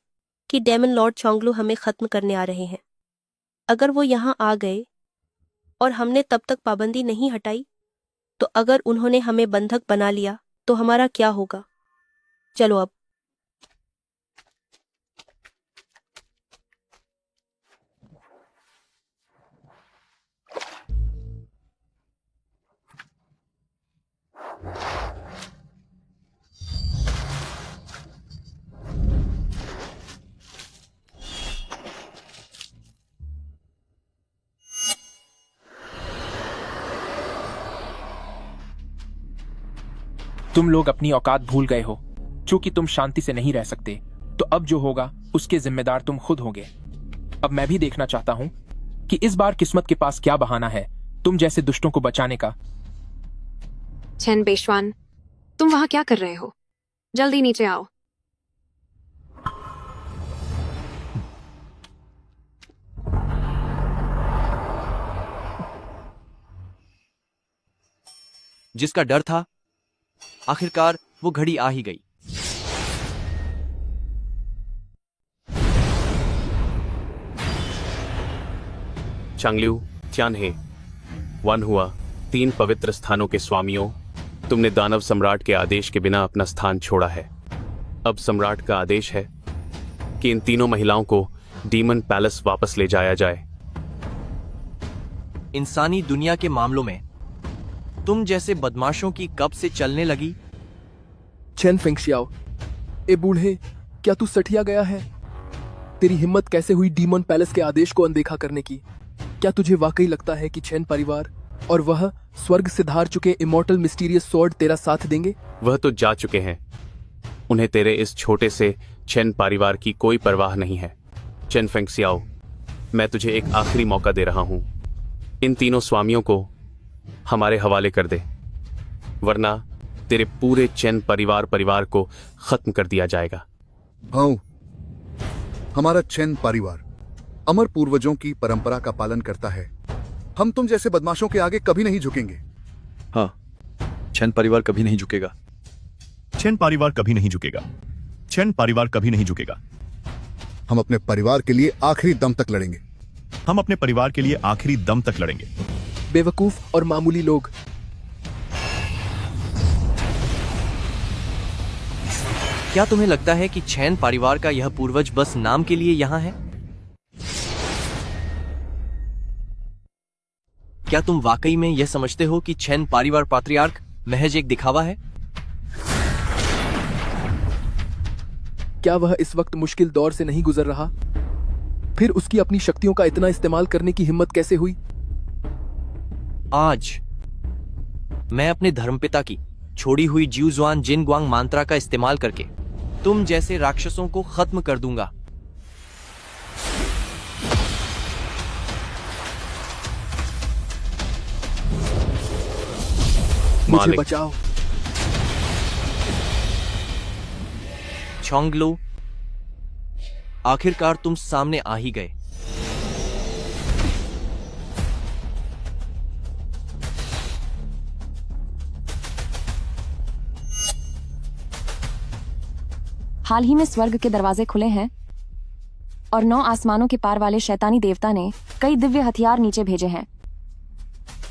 कि डेमन लॉर्ड चोंगलू हमें खत्म करने आ रहे हैं। अगर वो यहाँ आ गए और हमने तब तक पाबंदी नहीं हटाई, तो अगर उन्होंने हमें बंधक बना लिया तो हमारा क्या होगा? चलो अब। तुम लोग अपनी औकात भूल गए हो। चूंकि तुम शांति से नहीं रह सकते, तो अब जो होगा उसके जिम्मेदार तुम खुद होगे। अब मैं भी देखना चाहता हूं कि इस बार किस्मत के पास क्या बहाना है तुम जैसे दुष्टों को बचाने का। चेन बेशवान, तुम वहां क्या कर रहे हो? जल्दी नीचे आओ। जिसका डर था, आखिरकार वो घड़ी आ ही गई। चांगल्यू, त्यानहे, वन हुआ, 3 पवित्र स्थानों के स्वामियों, तुमने दानव सम्राट के आदेश के बिना अपना स्थान छोड़ा है। अब सम्राट का आदेश है कि इन तीनों महिलाओं को डीमन पैलेस वापस ले जाया जाए। इंसानी दुनिया के मामलों में तुम जैसे बदमाशों की कब से चलने लगी? चेन फेंगशियाओ, ए बूढ़े, क्या तू सठिया गया है? तेरी हिम्मत कैसे हुई डीमन पैलेस के आदेश को अनदेखा करने की? क्या तुझे वाकई लगता है कि चेन परिवार और वह स्वर्ग से धार चुके इमॉर्टल मिस्टीरियस स्वॉर्ड तेरा साथ देंगे? वह तो जा चुके हैं। उन्हें तेरे इस छोटे से चेन परिवार की कोई परवाह नहीं है। चेन फेंगशियाओ, मैं तुझे एक आखिरी मौका दे रहा हूं। इन तीनों स्वामियों को हमारे हवाले कर दे, वरना तेरे पूरे चेन परिवार को खत्म कर दिया जाएगा। हाँ, हमारा चेन परिवार अमर पूर्वजों की परंपरा का पालन करता है। हम तुम जैसे बदमाशों के आगे कभी नहीं झुकेंगे। हाँ, चेन परिवार कभी नहीं झुकेगा। चेन परिवार कभी नहीं झुकेगा। चेन परिवार कभी नहीं झुकेगा। हम अपने परिवार के लिए आखिरी दम तक लड़ेंगे। हम अपने परिवार के लिए आखिरी दम तक लड़ेंगे। बेवकूफ और मामूली लोग, क्या तुम्हें लगता है कि चैन परिवार का यह पूर्वज बस नाम के लिए यहाँ है? क्या तुम वाकई में यह समझते हो कि चैन परिवार पात्रियार्क महज एक दिखावा है? क्या वह इस वक्त मुश्किल दौर से नहीं गुजर रहा? फिर उसकी अपनी शक्तियों का इतना इस्तेमाल करने की हिम्मत कैसे हुई? आज मैं अपने धर्मपिता की छोड़ी हुई ज्यूजुआन जिनग्वांग मंत्रा का इस्तेमाल करके तुम जैसे राक्षसों को खत्म कर दूंगा। मुझे मालिक। बचाओ। चोंगलू, आखिरकार तुम सामने आ ही गए। हाल ही में स्वर्ग के दरवाजे खुले हैं और 9 आसमानों के पार वाले शैतानी देवता ने कई दिव्य हथियार नीचे भेजे हैं,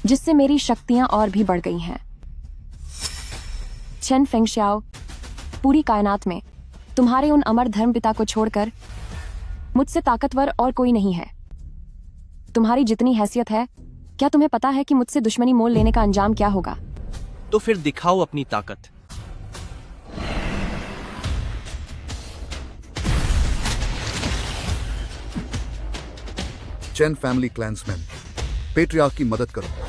जिससे मेरी शक्तियां और भी बढ़ गई हैं। चेन फेंगशियाओ, पूरी कायनात में तुम्हारे उन अमर धर्म पिता को छोड़कर मुझसे ताकतवर और कोई नहीं है। तुम्हारी जितनी हैसियत है, क्या तुम्हें पता है कि मुझसे दुश्मनी मोल लेने का अंजाम क्या होगा? तो फिर दिखाओ अपनी ताकत। चेन फैमिली क्लैंसमैन, पेट्रियार्क की मदद करो।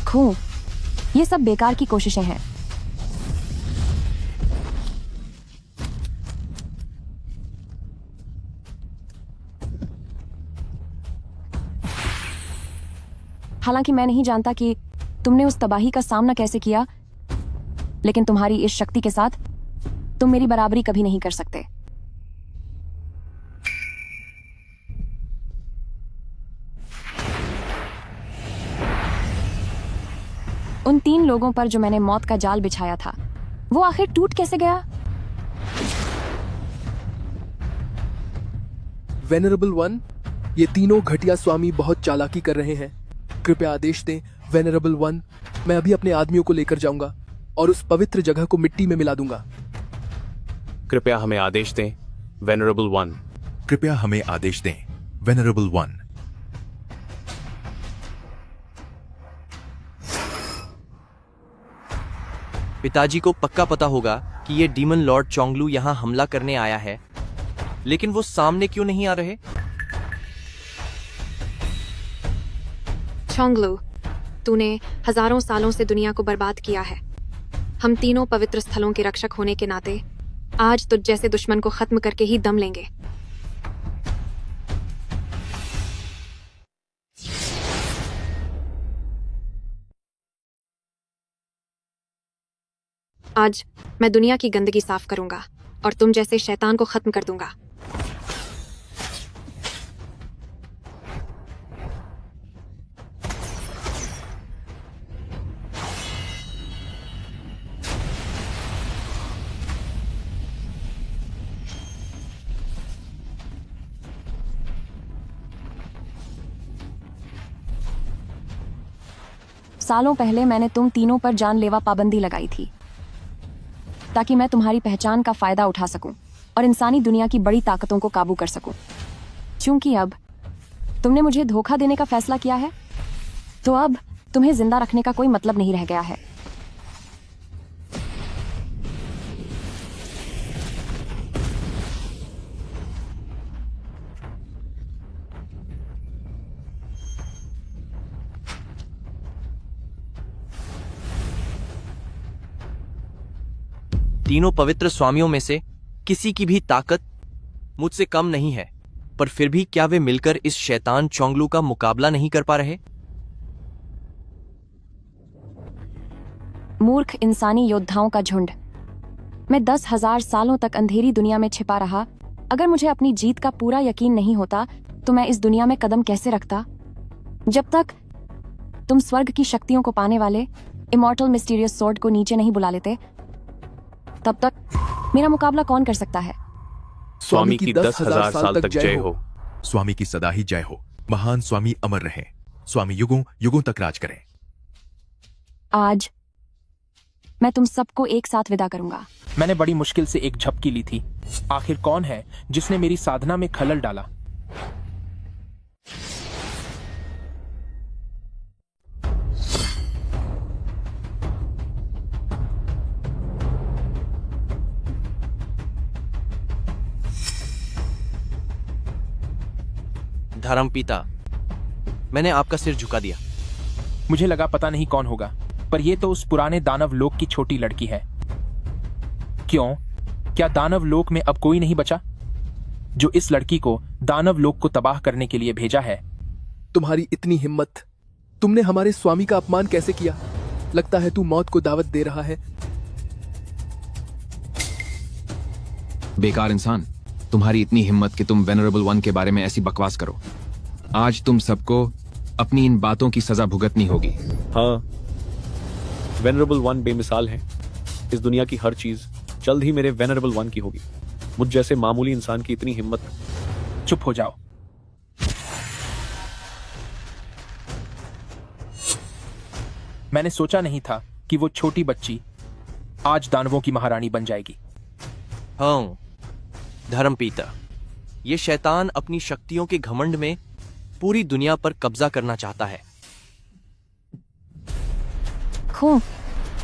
खो, ये सब बेकार की कोशिशें हैं। हालांकि मैं नहीं जानता कि तुमने उस तबाही का सामना कैसे किया, लेकिन तुम्हारी इस शक्ति के साथ तुम मेरी बराबरी कभी नहीं कर सकते। उन 3 लोगों पर जो मैंने मौत का जाल बिछाया था, वो आखिर टूट कैसे गया? वेनरेबल वन, ये तीनों घटिया स्वामी बहुत चालाकी कर रहे हैं। कृपया आदेश दें वेनरेबल वन। मैं अभी अपने आदमियों को लेकर जाऊंगा और उस पवित्र जगह को मिट्टी में मिला दूंगा। कृपया हमें आदेश दें वेनरेबल वन। कृपया हमें आदेश दें वेनरेबल वन। पिताजी को पक्का पता होगा कि ये डीमन लॉर्ड चोंगलू यहाँ हमला करने आया है, लेकिन वो सामने क्यों नहीं आ रहे? चोंगलू, तूने हजारों सालों से दुनिया को बर्बाद किया है। हम तीनों पवित्र स्थलों के रक्षक होने के नाते आज तुझ जैसे दुश्मन को खत्म करके ही दम लेंगे। आज मैं दुनिया की गंदगी साफ करूंगा और तुम जैसे शैतान को खत्म कर दूंगा। सालों पहले मैंने तुम तीनों पर जानलेवा पाबंदी लगाई थी, ताकि मैं तुम्हारी पहचान का फायदा उठा सकूं और इंसानी दुनिया की बड़ी ताकतों को काबू कर सकूं। क्योंकि अब तुमने मुझे धोखा देने का फैसला किया है, तो अब तुम्हें जिंदा रखने का कोई मतलब नहीं रह गया है। तीनों पवित्र स्वामियों में से किसी की भी ताकत मुझसे कम नहीं है, पर फिर भी क्या वे मिलकर इस शैतान चोंगलू का मुकाबला नहीं कर पा रहे? मूर्ख इंसानी योद्धाओं का झुंड। मैं 10,000 सालों तक अंधेरी दुनिया में छिपा रहा। अगर मुझे अपनी जीत का पूरा यकीन नहीं होता, तो मैं इस दुनिया में कदम कैसे रखता? जब तक तुम स्वर्ग की शक्तियों को पाने वाले इमॉर्टल मिस्टीरियस स्वॉर्ड को नीचे नहीं बुला लेते, तब तक मेरा मुकाबला कौन कर सकता है? स्वामी की 10,000 साल तक जय हो। स्वामी की सदा ही जय हो। महान स्वामी अमर रहें। स्वामी युगों युगों तक राज करें। आज मैं तुम सबको एक साथ विदा करूंगा। मैंने बड़ी मुश्किल से एक झपकी ली थी। आखिर कौन है जिसने मेरी साधना में खलल डाला? धर्मपिता, मैंने आपका सिर झुका दिया। मुझे लगा पता नहीं कौन होगा, पर यह तो उस पुराने दानव लोक की छोटी लड़की है। क्यों? क्या दानव लोक में अब कोई नहीं बचा जो इस लड़की को दानव लोक को तबाह करने के लिए भेजा है? तुम्हारी इतनी हिम्मत! तुमने हमारे स्वामी का अपमान कैसे किया? लगता है तू मौत को दावत दे रहा है। बेकार इंसान, तुम्हारी इतनी हिम्मत कि तुम वेनरेबल वन के बारे में ऐसी बकवास करो। आज तुम सबको अपनी इन बातों की सजा भुगतनी होगी। हाँ, वेनरेबल वन बेमिसाल है। इस दुनिया की हर चीज जल्द ही मेरे वेनरेबल वन की होगी। मुझ जैसे मामूली इंसान की इतनी हिम्मत। चुप हो जाओ। मैंने सोचा नहीं था कि वो छोटी बच्ची आज दानवों की महारानी बन जाएगी। हाँ धर्मपिता, ये शैतान अपनी शक्तियों के घमंड में पूरी दुनिया पर कब्जा करना चाहता है।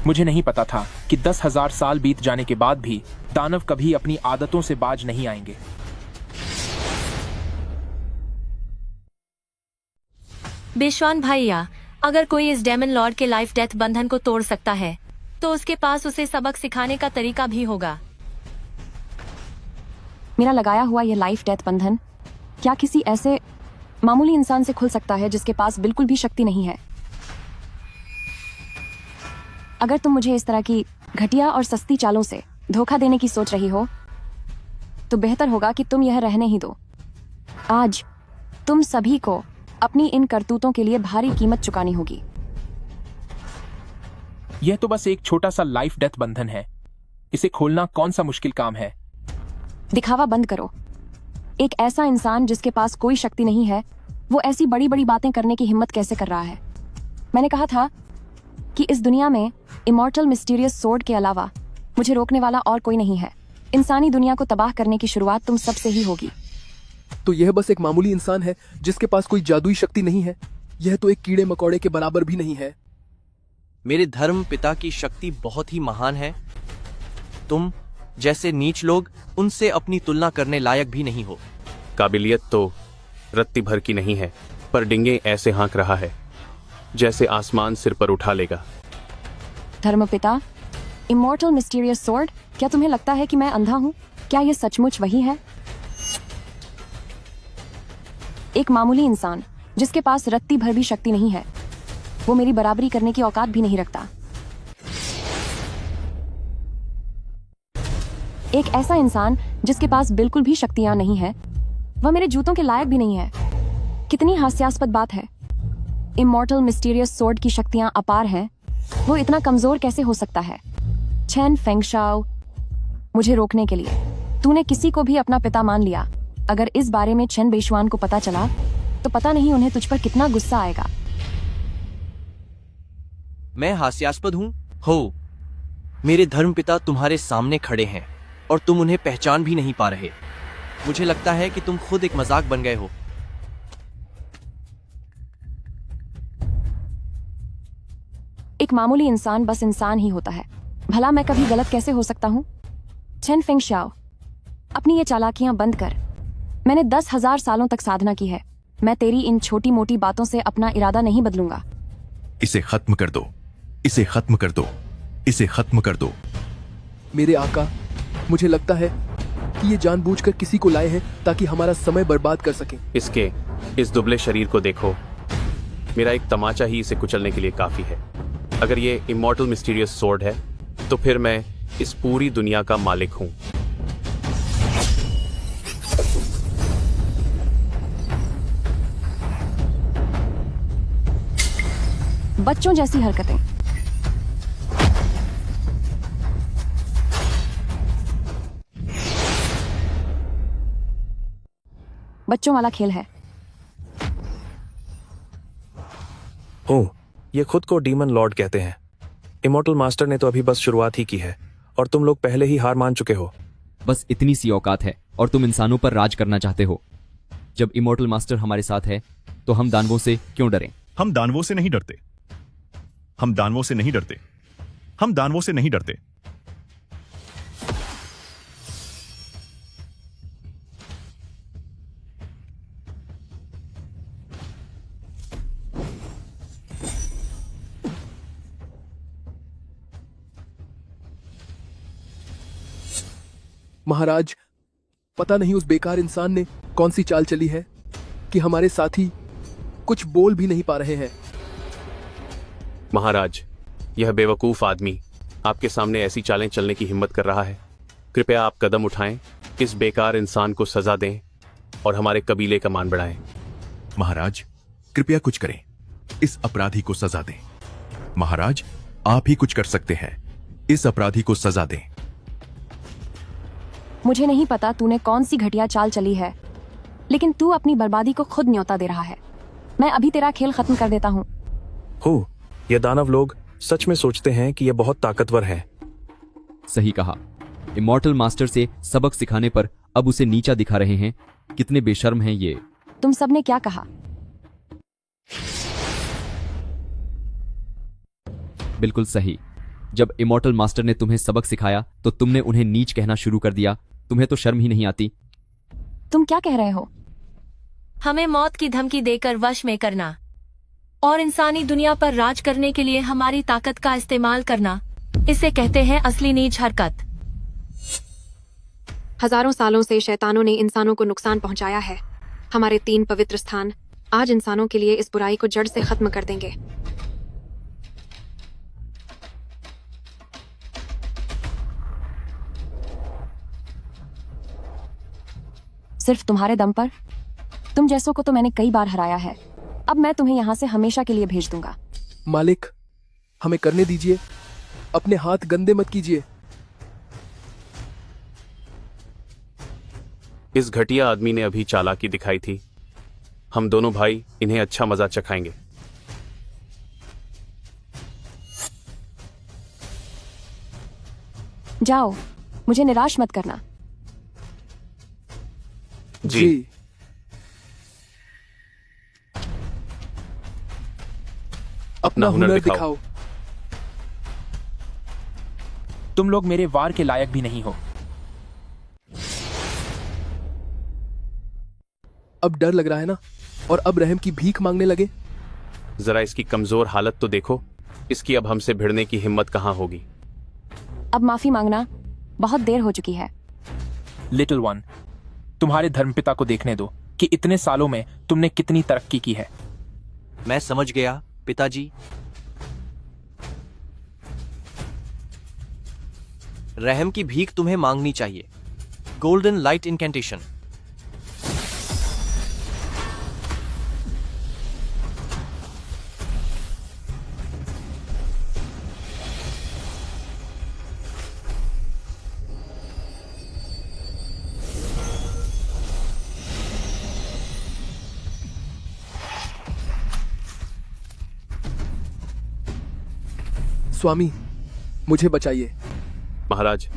मुझे नहीं पता था कि 10,000 साल बीत जाने के बाद भी दानव कभी अपनी आदतों से बाज नहीं आएंगे। बेशवान भैया, अगर कोई इस डेमन लॉर्ड के लाइफ डेथ बंधन को तोड़ सकता है तो उसके पास उसे सबक सिखाने का तरीका भी होगा। मेरा लगाया हुआ यह लाइफ डेथ बंधन क्या किसी ऐसे मामूली इंसान से खुल सकता है जिसके पास बिल्कुल भी शक्ति नहीं है? अगर तुम मुझे इस तरह की घटिया और सस्ती चालों से धोखा देने की सोच रही हो तो बेहतर होगा कि तुम यह रहने ही दो। आज तुम सभी को अपनी इन करतूतों के लिए भारी कीमत चुकानी होगी। यह तो बस एक छोटा सा लाइफ डेथ बंधन है। इसे खोलना कौन सा मुश्किल काम है? दिखावा बंद करो। एक ऐसा इंसान जिसके पास कोई शक्ति नहीं है, वो ऐसी बड़ी बड़ी बातें करने की हिम्मत कैसे कर रहा है? मैंने कहा था कि इस दुनिया में इमॉर्टल मिस्टीरियस सोर्ड के अलावा मुझे रोकने वाला और कोई नहीं है। इंसानी दुनिया को तबाह करने की शुरुआत तुम सबसे ही होगी। तो यह बस एक मामूली इंसान है जिसके पास कोई जादुई शक्ति नहीं है। यह तो एक कीड़े मकोड़े के बराबर भी नहीं है। मेरे धर्म पिता की शक्ति बहुत ही महान है। तुम जैसे नीच लोग उनसे अपनी तुलना करने लायक भी नहीं हो। काबिलियत तो रत्ती भर की नहीं है, पर डिंगे ऐसे हाँक रहा है जैसे आसमान सिर पर उठा लेगा। धर्मपिता, इमॉर्टल मिस्टीरियस सोर्ड, क्या तुम्हें लगता है कि मैं अंधा हूँ? क्या यह सचमुच वही है? एक मामूली इंसान जिसके पास रत्ती भर भी शक्ति नहीं है, वो मेरी बराबरी करने की औकात भी नहीं रखता। एक ऐसा इंसान जिसके पास बिल्कुल भी शक्तियां नहीं है, वह मेरे जूतों के लायक भी नहीं है। कितनी हास्यास्पद बात है। इमॉर्टल मिस्टीरियस सोर्ड की शक्तियां अपार हैं, वो इतना कमजोर कैसे हो सकता है? चैन फेंगशाओ, मुझे रोकने के लिए तूने किसी को भी अपना पिता मान लिया। अगर इस बारे में चेन बेशुआन को पता चला तो पता नहीं उन्हें तुझ पर कितना गुस्सा आएगा। मैं हास्यास्पद हूँ? हो, मेरे धर्मपिता तुम्हारे सामने खड़े हैं और तुम उन्हें पहचान भी नहीं पा रहे। मुझे लगता है कि तुम खुद एक मजाक बन गए हो। एक मामूली इंसान बस इंसान ही होता है। भला मैं कभी गलत कैसे हो सकता हूँ? चेन फेंगशाओ, अपनी ये चालाकियां बंद कर। मैंने 10,000 सालों तक साधना की है। मैं तेरी इन छोटी मोटी बातों से अपना इरादा नहीं बदलूंगा। इसे खत्म कर दो, इसे खत्म कर दो, इसे खत्म कर दो। मेरे आका, मुझे लगता है कि ये जानबूझकर किसी को लाए हैं ताकि हमारा समय बर्बाद कर सकें। इसके इस दुबले शरीर को देखो। मेरा एक तमाचा ही इसे कुचलने के लिए काफी है। अगर ये इमॉर्टल मिस्टीरियस सोर्ड है तो फिर मैं इस पूरी दुनिया का मालिक हूं। बच्चों जैसी हरकतें। बच्चों वाला खेल है। ओह, ये खुद को डीमन लॉर्ड कहते हैं। इमॉर्टल मास्टर ने तो अभी बस शुरुआत ही की है और तुम लोग पहले ही हार मान चुके हो। बस इतनी सी औकात है और तुम इंसानों पर राज करना चाहते हो। जब इमॉर्टल मास्टर हमारे साथ है तो हम दानवों से क्यों डरें? हम दानवों से नहीं डरते। हम दानवों से नहीं डरते। हम दानवों से नहीं डरते। महाराज, पता नहीं उस बेकार इंसान ने कौन सी चाल चली है कि हमारे साथी कुछ बोल भी नहीं पा रहे हैं। महाराज, यह बेवकूफ आदमी आपके सामने ऐसी चालें चलने की हिम्मत कर रहा है। कृपया आप कदम उठाएं, इस बेकार इंसान को सजा दें और हमारे कबीले का मान बढ़ाएं। महाराज, कृपया कुछ करें, इस अपराधी को सजा दें। महाराज, आप ही कुछ कर सकते हैं, इस अपराधी को सजा दें। मुझे नहीं पता तूने कौन सी घटिया चाल चली है, लेकिन तू अपनी बर्बादी को खुद न्योता दे रहा है। मैं अभी तेरा खेल खत्म कर देता हूँ। हो, ये दानव लोग सच में सोचते हैं कि ये बहुत ताकतवर है। सही कहा। इमॉर्टल मास्टर से सबक सिखाने पर अब उसे नीचा दिखा रहे हैं। कितने बेशर्म हैं ये। तुम सबने क्या कहा? बिल्कुल सही। जब इमॉर्टल मास्टर ने तुम्हें सबक सिखाया तो तुमने उन्हें नीच कहना शुरू कर दिया। तुम्हें तो शर्म ही नहीं आती। तुम क्या कह रहे हो? हमें मौत की धमकी देकर वश में करना और इंसानी दुनिया पर राज करने के लिए हमारी ताकत का इस्तेमाल करना, इसे कहते हैं असली नीच हरकत। हजारों सालों से शैतानों ने इंसानों को नुकसान पहुंचाया है। हमारे 3 पवित्र स्थान आज इंसानों के लिए इस बुराई को जड़ से खत्म कर देंगे। सिर्फ तुम्हारे दम पर? तुम जैसों को तो मैंने कई बार हराया है। अब मैं तुम्हें यहां से हमेशा के लिए भेज दूंगा। मालिक, हमें करने दीजिए, अपने हाथ गंदे मत कीजिए। इस घटिया आदमी ने अभी चालाकी दिखाई थी। हम दोनों भाई इन्हें अच्छा मजा चखाएंगे। जाओ, मुझे निराश मत करना। जी। अपना हुनर दिखाओ। तुम लोग मेरे वार के लायक भी नहीं हो। अब डर लग रहा है ना? और अब रहम की भीख मांगने लगे? जरा इसकी कमजोर हालत तो देखो। इसकी अब हमसे भिड़ने की हिम्मत कहां होगी। अब माफी मांगना, बहुत देर हो चुकी है। लिटिल वन, तुम्हारे धर्मपिता को देखने दो कि इतने सालों में तुमने कितनी तरक्की की है। मैं समझ गया पिताजी। रहम की भीख तुम्हें मांगनी चाहिए। Golden light incantation. स्वामी, मुझे बचाइए। महाराज,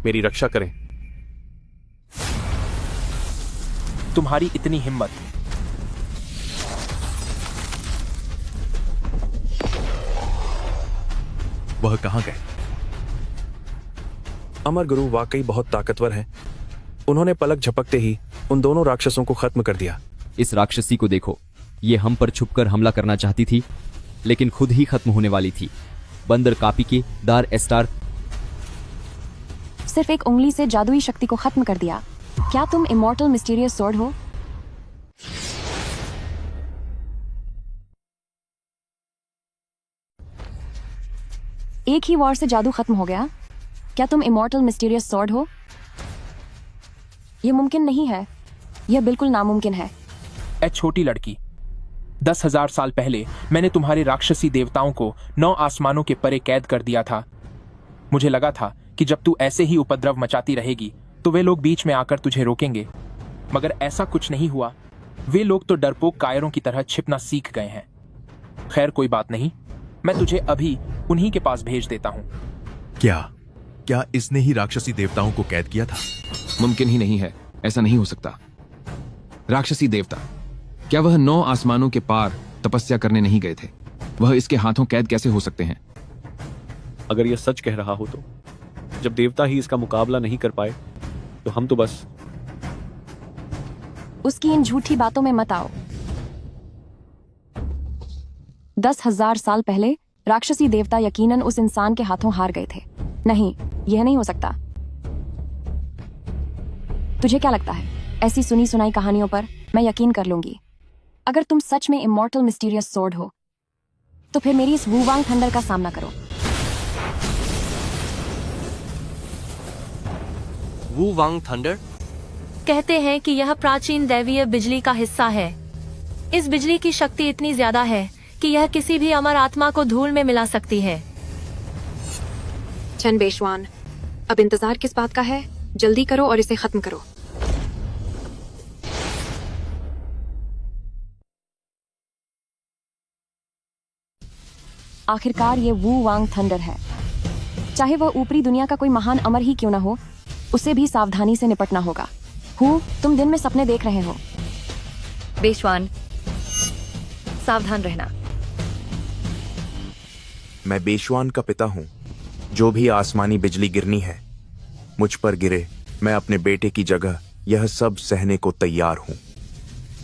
मेरी रक्षा करें। तुम्हारी इतनी हिम्मत। वह कहां गए? अमर गुरु वाकई बहुत ताकतवर हैं। उन्होंने पलक झपकते ही उन दोनों राक्षसों को खत्म कर दिया। इस राक्षसी को देखो, ये हम पर छुपकर हमला करना चाहती थी, लेकिन खुद ही खत्म होने वाली थी। बंदर कापी के दार एस्टार। सिर्फ एक उंगली से जादुई शक्ति को खत्म कर दिया। क्या तुम इमॉर्टल मिस्टीरियस स्वॉर्ड हो? एक ही वार से जादू खत्म हो गया। क्या तुम इमॉर्टल मिस्टीरियस स्वॉर्ड हो? यह मुमकिन नहीं है। यह बिल्कुल नामुमकिन है। ए छोटी लड़की, 10,000 साल पहले मैंने तुम्हारे राक्षसी देवताओं को 9 आसमानों के परे कैद कर दिया था। मुझे लगा था कि जब तू ऐसे ही उपद्रव मचाती रहेगी तो वे लोग बीच में आकर तुझे रोकेंगे, मगर ऐसा कुछ नहीं हुआ। वे लोग तो डरपोक कायरों की तरह छिपना सीख गए हैं। खैर, कोई बात नहीं, मैं तुझे अभी उन्हीं के पास भेज देता हूं। क्या इसने ही राक्षसी देवताओं को कैद किया था? मुमकिन ही नहीं है, ऐसा नहीं हो सकता। राक्षसी देवता, क्या वह 9 आसमानों के पार तपस्या करने नहीं गए थे? वह इसके हाथों कैद कैसे हो सकते हैं? अगर यह सच कह रहा हो तो जब देवता ही इसका मुकाबला नहीं कर पाए तो हम तो बस। उसकी इन झूठी बातों में मत आओ। 10,000 साल पहले राक्षसी देवता यकीनन उस इंसान के हाथों हार गए थे। नहीं, यह नहीं हो सकता। तुझे क्या लगता है ऐसी सुनी सुनाई कहानियों पर मैं यकीन कर लूंगी? अगर तुम सच में इमॉर्टल मिस्टीरियस सोर्ड हो तो फिर मेरी इस वुवांग थंडर का सामना करो। वू वांग थंडर? कहते हैं कि यह प्राचीन दैवीय बिजली का हिस्सा है। इस बिजली की शक्ति इतनी ज्यादा है कि यह किसी भी अमर आत्मा को धूल में मिला सकती है। चेन बेशवान, अब इंतजार किस बात का है? जल्दी करो और इसे खत्म करो। आखिरकार ये वू वांग थंडर है। चाहे वह ऊपरी दुनिया का कोई महान अमर ही क्यों ना हो, उसे भी सावधानी से निपटना होगा। तुम दिन में सपने देख रहे हो। बेशवान, सावधान रहना। मैं बेशवान का पिता हूं। जो भी आसमानी बिजली गिरनी है मुझ पर गिरे। मैं अपने बेटे की जगह यह सब सहने को तैयार हूं।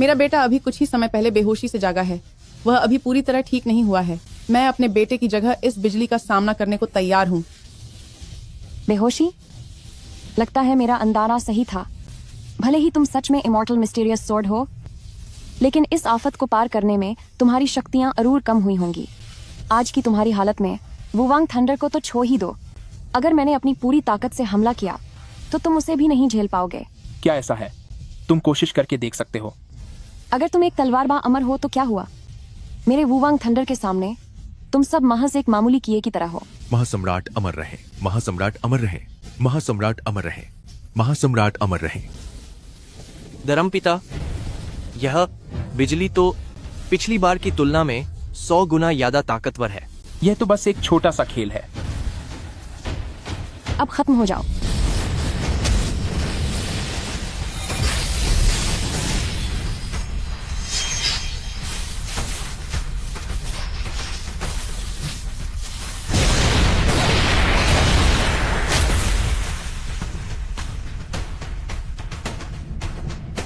मेरा बेटा अभी कुछ ही समय पहले बेहोशी से जागा है। वह अभी पूरी तरह ठीक नहीं हुआ है। मैं अपने बेटे की जगह इस बिजली का सामना करने को तैयार हूं। बेहोशी? लगता है मेरा अंदाजा सही था। भले ही तुम सच में इमॉर्टल मिस्टीरियस सोर्ड हो, लेकिन इस आफत को पार करने में तुम्हारी शक्तियां अरूर कम हुई होंगी। आज की तुम्हारी हालत में वुवांग थंडर को तो छोड़ ही दो। अगर मैंने अपनी पूरी ताकत से हमला किया तो तुम उसे भी नहीं झेल पाओगे। क्या ऐसा है? तुम कोशिश करके देख सकते हो। अगर तुम एक तलवारबाज अमर हो तो क्या हुआ? मेरे वुवांग थंडर के सामने तुम सब महज एक मामूली किए की तरह हो। महासम्राट अमर रहे, महासम्राट अमर रहे, महासम्राट अमर रहे, महासम्राट अमर रहे। धर्मपिता, यह बिजली तो पिछली बार की तुलना में 100 गुना ज्यादा ताकतवर है। यह तो बस एक छोटा सा खेल है। अब खत्म हो जाओ।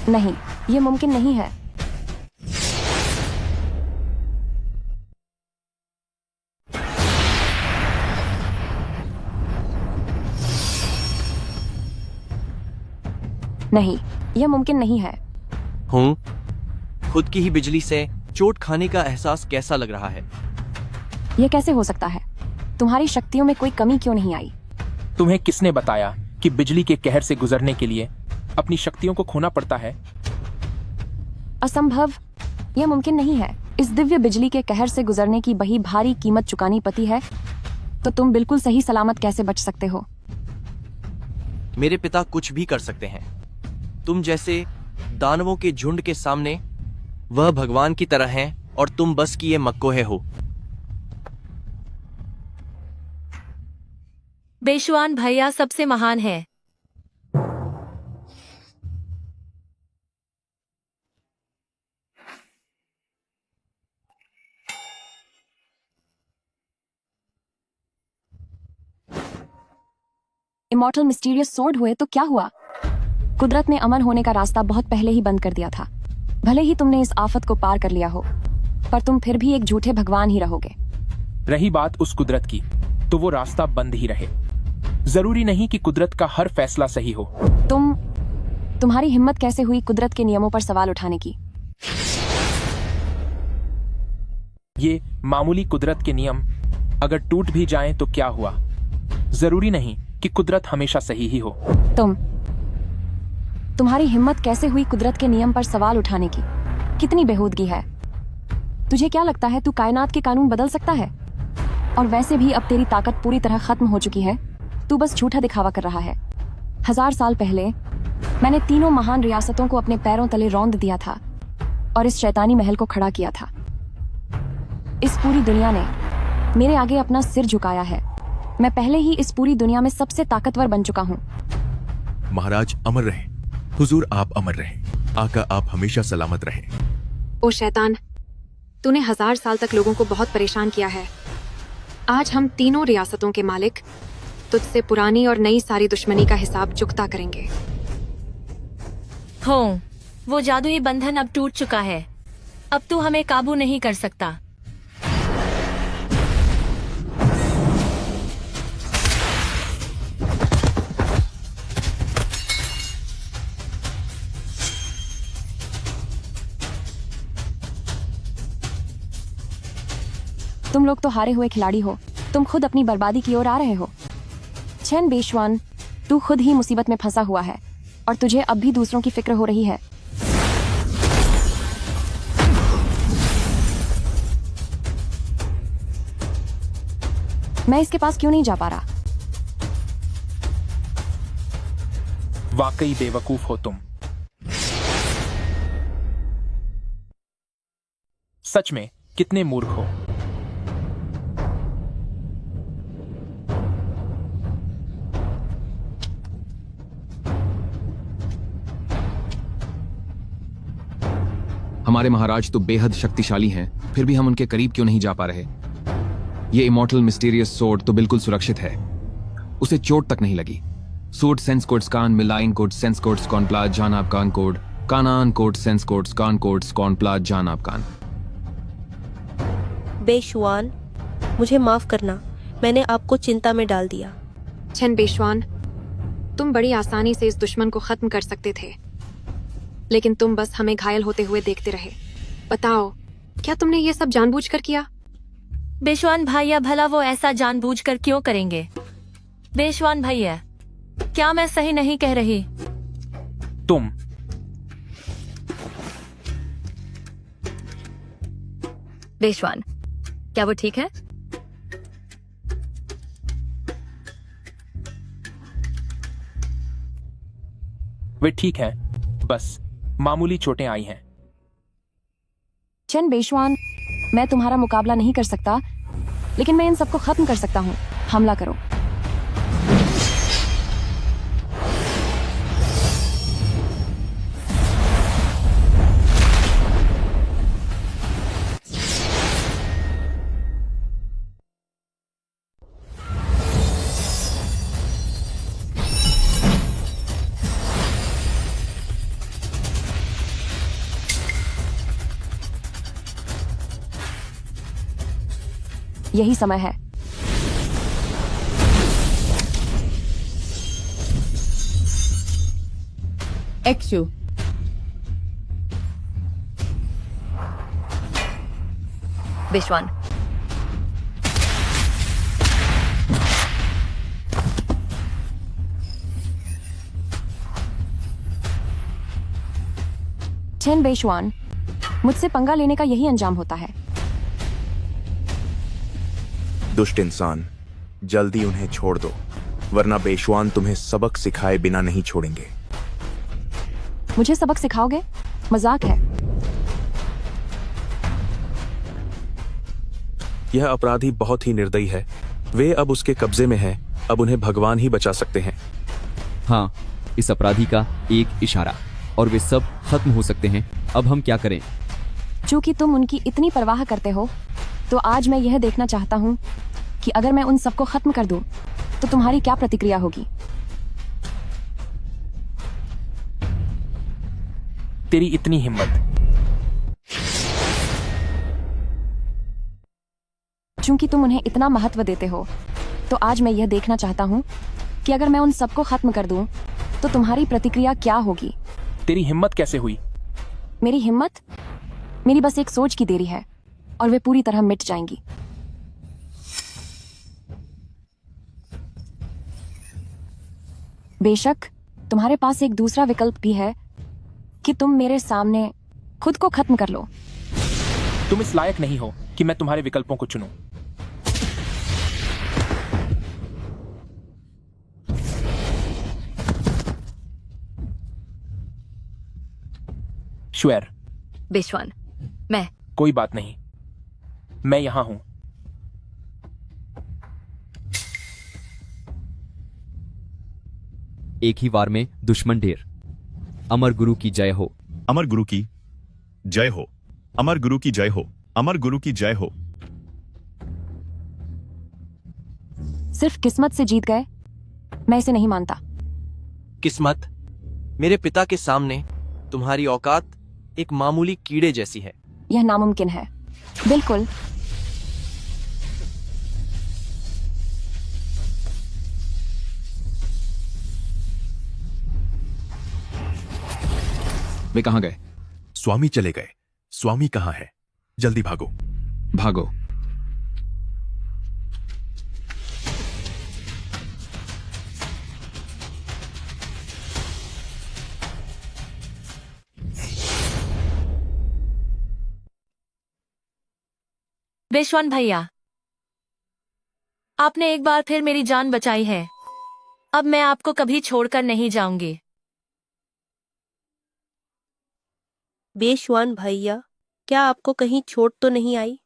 नहीं, ये मुमकिन नहीं है। नहीं, यह मुमकिन नहीं है। खुद की ही बिजली से चोट खाने का एहसास कैसा लग रहा है? यह कैसे हो सकता है? तुम्हारी शक्तियों में कोई कमी क्यों नहीं आई? तुम्हें किसने बताया कि बिजली के कहर से गुजरने के लिए अपनी शक्तियों को खोना पड़ता है? असंभव। यह मुमकिन नहीं है। इस दिव्य बिजली के कहर से गुजरने की बही भारी कीमत चुकानी पड़ती है, तो तुम बिल्कुल सही सलामत कैसे बच सकते हो? मेरे पिता कुछ भी कर सकते हैं। तुम जैसे दानवों के झुंड के सामने वह भगवान की तरह हैं और तुम बस किए मक्कोहे हो। बेशवान भैया सबसे महान है। इमॉर्टल मिस्टीरियस सोर्ड हुए तो क्या हुआ? कुदरत ने अमर होने का रास्ता बहुत पहले ही बंद कर दिया था। भले ही तुमने इस आफत को पार कर लिया हो, पर तुम फिर भी एक झूठे भगवान ही रहोगे। रही बात उस कुदरत की, तो वो रास्ता बंद ही रहे। जरूरी नहीं कि कुदरत का हर फैसला सही हो। तुम्हारी हिम्मत कैसे हुई कुदरत के नियमों पर सवाल उठाने की? ये मामूली कुदरत के नियम अगर टूट भी जाएं तो क्या हुआ? जरूरी नहीं कि कुदरत हमेशा सही ही हो। तुम्हारी हिम्मत कैसे हुई कुदरत के नियम पर सवाल उठाने की? कितनी बेहूदगी है। तुझे क्या लगता है तू कायनात के कानून बदल सकता है? और वैसे भी अब तेरी ताकत पूरी तरह खत्म हो चुकी है। तू बस झूठा दिखावा कर रहा है। 1000 साल पहले मैंने तीनों महान रियासतों को अपने पैरों तले रौंद दिया था और इस शैतानी महल को खड़ा किया था। इस पूरी दुनिया ने मेरे आगे अपना सिर झुकाया है। मैं पहले ही इस पूरी दुनिया में सबसे ताकतवर बन चुका हूँ। महाराज अमर रहे। हुजूर आप अमर रहे। आका आप हमेशा सलामत रहे। ओ शैतान, तूने 1000 साल तक लोगों को बहुत परेशान किया है। आज हम तीनों रियासतों के मालिक तुझसे पुरानी और नई सारी दुश्मनी का हिसाब चुकता करेंगे। वो जादुई बंधन अब टूट चुका है। अब तू हमें काबू नहीं कर सकता। तुम लोग तो हारे हुए खिलाड़ी हो। तुम खुद अपनी बर्बादी की ओर आ रहे हो। चेन बेशवान, तू खुद ही मुसीबत में फंसा हुआ है और तुझे अब भी दूसरों की फिक्र हो रही है। मैं इसके पास क्यों नहीं जा पा रहा? वाकई बेवकूफ हो तुम। सच में कितने मूर्ख हो। हमारे महाराज तो बेहद शक्तिशाली हैं, फिर भी हम उनके करीब क्यों नहीं जा पा रहे? ये इमॉर्टल मिस्टीरियस सोर्ड तो बिल्कुल सुरक्षित है, उसे चोट तक नहीं लगी। सोर्ड सेंस कोड्स कान मिलाइन कोड सेंस कोड्स कॉन प्ला जान आप कान कोड कानान कोड सेंस कोड्स कान कोड्स कॉन प्ला जान आप कान। बेशुआन, मुझे माफ करना, मैंने आपको चिंता में डाल दिया। चेन बेशवान, तुम बड़ी आसानी से इस दुश्मन को खत्म कर सकते थे, लेकिन तुम बस हमें घायल होते हुए देखते रहे। बताओ, क्या तुमने ये सब जानबूझकर किया? बेशवान भैया, भला वो ऐसा जानबूझकर क्यों करेंगे? बेशवान भैया, क्या मैं सही नहीं कह रही? तुम बेशवान, क्या वो ठीक है? वे ठीक हैं, बस मामूली चोटें आई हैं। चेन बेशवान, मैं तुम्हारा मुकाबला नहीं कर सकता, लेकिन मैं इन सबको खत्म कर सकता हूँ। हमला करो। यही समय है। एक्शु, बेशवान, चेन बेशवान, मुझसे पंगा लेने का यही अंजाम होता है। दुष्ट इंसान, जल्दी उन्हें छोड़ दो, वरना बेशवान तुम्हें सबक सिखाए बिना नहीं छोड़ेंगे। मुझे सबक सिखाओगे? मजाक है। यह अपराधी बहुत ही निर्दयी है। वे अब उसके कब्जे में है। अब उन्हें भगवान ही बचा सकते हैं। हाँ, इस अपराधी का एक इशारा और वे सब खत्म हो सकते हैं। अब हम क्या करें? चूंकि तुम उनकी इतनी परवाह करते हो, तो आज मैं यह देखना चाहता हूँ कि अगर मैं उन सबको खत्म कर दूं, तो तुम्हारी क्या प्रतिक्रिया होगी? तेरी इतनी हिम्मत। चूंकि तुम उन्हें इतना महत्व देते हो, तो आज मैं यह देखना चाहता हूँ कि अगर मैं उन सबको खत्म कर दूं, तो तुम्हारी प्रतिक्रिया क्या होगी? तेरी हिम्मत कैसे हुई? मेरी हिम्मत? मेरी बस एक सोच की देरी है और वे पूरी तरह मिट जाएंगी। बेशक तुम्हारे पास एक दूसरा विकल्प भी है कि तुम मेरे सामने खुद को खत्म कर लो। तुम इस लायक नहीं हो कि मैं तुम्हारे विकल्पों को चुनूं। श्वेर। बेशवान, मैं। कोई बात नहीं, मैं यहां हूं। एक ही वार में दुश्मन ढेर। अमर गुरु की जय हो। अमर गुरु की जय हो। अमर गुरु की जय हो। अमर गुरु की जय हो। सिर्फ किस्मत से जीत गए? मैं इसे नहीं मानता। किस्मत? मेरे पिता के सामने तुम्हारी औकात एक मामूली कीड़े जैसी है। यह नामुमकिन है। बिल्कुल। वे कहां गए? स्वामी चले गए। स्वामी कहां है? जल्दी भागो। भागो। बेशवान भैया, आपने एक बार फिर मेरी जान बचाई है। अब मैं आपको कभी छोड़कर नहीं जाऊंगी। बेशवान भैया, क्या आपको कहीं चोट तो नहीं आई?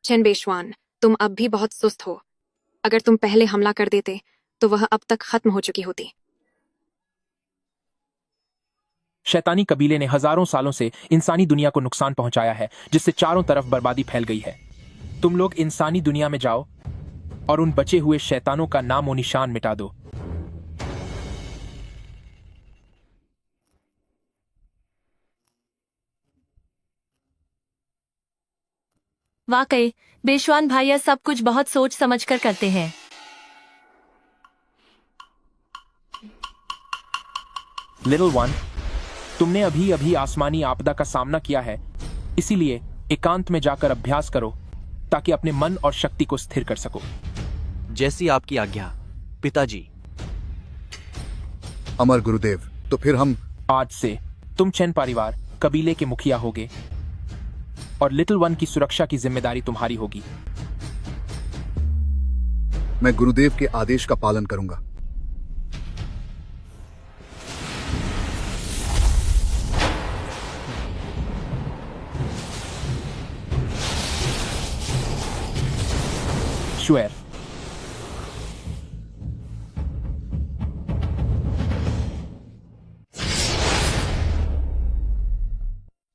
चेन बेशवान, तुम अब भी बहुत सुस्त हो। अगर तुम पहले हमला कर देते तो वह अब तक खत्म हो चुकी होती। शैतानी कबीले ने हजारों सालों से इंसानी दुनिया को नुकसान पहुंचाया है, जिससे चारों तरफ बर्बादी फैल गई है। तुम लोग इंसानी दुनिया में जाओ और उन बचे हुए शैतानों का नामो निशान मिटा दो। वाकई बेशवान भैया सब कुछ बहुत सोच समझकर करते हैं। लिटिल वन, तुमने अभी अभी आसमानी आपदा का सामना किया है, इसीलिए एकांत में जाकर अभ्यास करो ताकि अपने मन और शक्ति को स्थिर कर सको। जैसी आपकी आज्ञा पिताजी। अमर गुरुदेव, तो फिर हम आज से तुम चैन परिवार कबीले के मुखिया होगे और लिटिल वन की सुरक्षा की जिम्मेदारी तुम्हारी होगी। मैं गुरुदेव के आदेश का पालन करूंगा। श्वेर,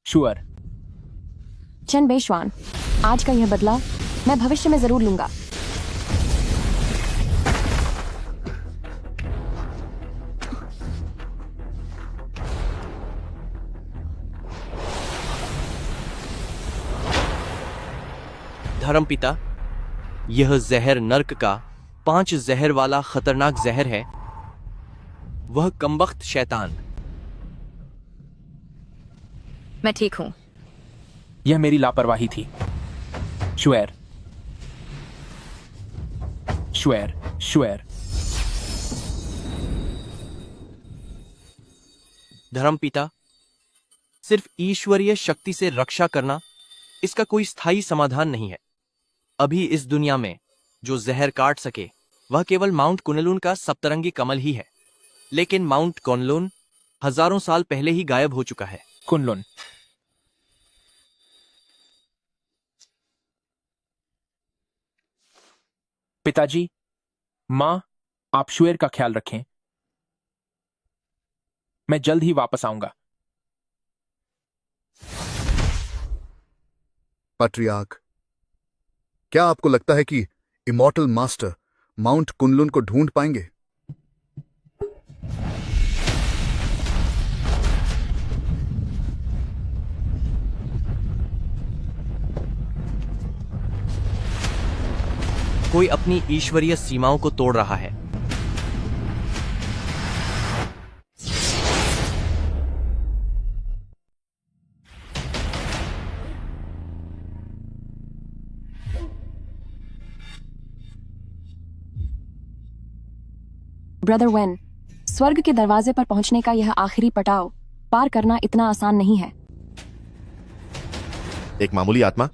श्योर। चेन बेशवान, आज का यह बदला मैं भविष्य में जरूर लूंगा। धर्मपिता, यह जहर नर्क का 5 जहर वाला खतरनाक जहर है। वह कमबख्त शैतान। मैं ठीक हूं। यह मेरी लापरवाही थी। श्वेर, श्वेर, श्वेर। धर्मपिता, सिर्फ ईश्वरीय शक्ति से रक्षा करना इसका कोई स्थायी समाधान नहीं है। अभी इस दुनिया में जो जहर काट सके वह केवल माउंट कुनलुन का सप्तरंगी कमल ही है, लेकिन माउंट कुनलुन हजारों साल पहले ही गायब हो चुका है। कुनलुन, पिताजी, मां, आप श्वेर का ख्याल रखें। मैं जल्द ही वापस आऊंगा। पट्रियार्क, क्या आपको लगता है कि इमॉर्टल मास्टर माउंट कुनलुन को ढूंढ पाएंगे? कोई अपनी ईश्वरीय सीमाओं को तोड़ रहा है। ब्रदर वेन, स्वर्ग के दरवाजे पर पहुंचने का यह आखिरी पड़ाव पार करना इतना आसान नहीं है। एक मामूली आत्मा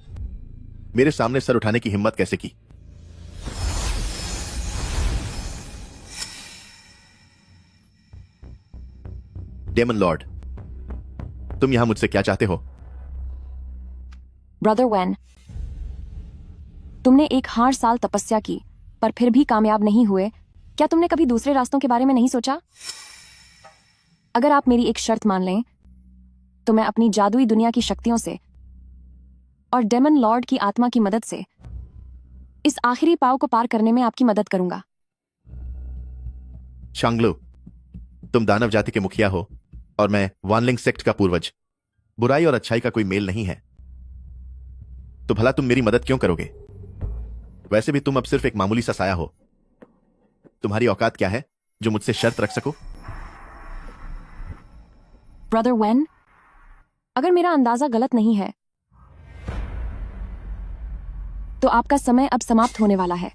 मेरे सामने सर उठाने की हिम्मत कैसे की? डेमन लॉर्ड, तुम यहां मुझसे क्या चाहते हो? ब्रदर वेन, तुमने 1,000 साल तपस्या की पर फिर भी कामयाब नहीं हुए। क्या तुमने कभी दूसरे रास्तों के बारे में नहीं सोचा? अगर आप मेरी एक शर्त मान लें तो मैं अपनी जादुई दुनिया की शक्तियों से और डेमन लॉर्ड की आत्मा की मदद से इस आखिरी पाव को पार करने में आपकी मदद करूंगा। शांगलू, तुम दानव जाति के मुखिया हो और मैं वानलिंग सेक्ट का पूर्वज। बुराई और अच्छाई का कोई मेल नहीं है, तो भला तुम मेरी मदद क्यों करोगे? वैसे भी तुम अब सिर्फ एक मामूली सा साया हो। तुम्हारी औकात क्या है जो मुझसे शर्त रख सको? ब्रदर वेन, अगर मेरा अंदाजा गलत नहीं है तो आपका समय अब समाप्त होने वाला है।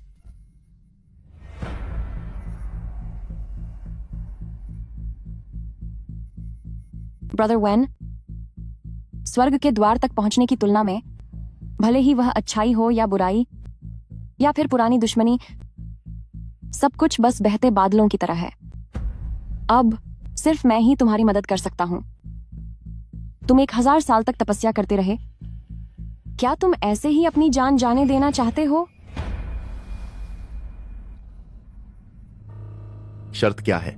ब्रदर वेन, स्वर्ग के द्वार तक पहुंचने की तुलना में भले ही वह अच्छाई हो या बुराई या फिर पुरानी दुश्मनी, सब कुछ बस बहते बादलों की तरह है। अब सिर्फ मैं ही तुम्हारी मदद कर सकता हूं। तुम 1000 साल तक तपस्या करते रहे, क्या तुम ऐसे ही अपनी जान जाने देना चाहते हो? शर्त क्या है?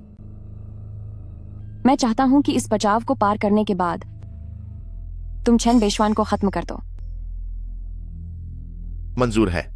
मैं चाहता हूं कि इस बचाव को पार करने के बाद तुम चेन बेशवान को खत्म कर दो। मंजूर है।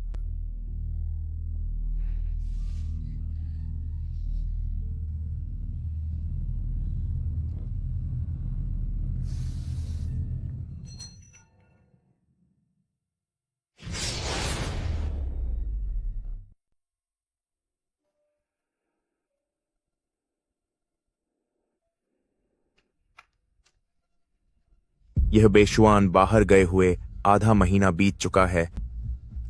यह बेशुआन बाहर गए हुए आधा महीना बीत चुका है,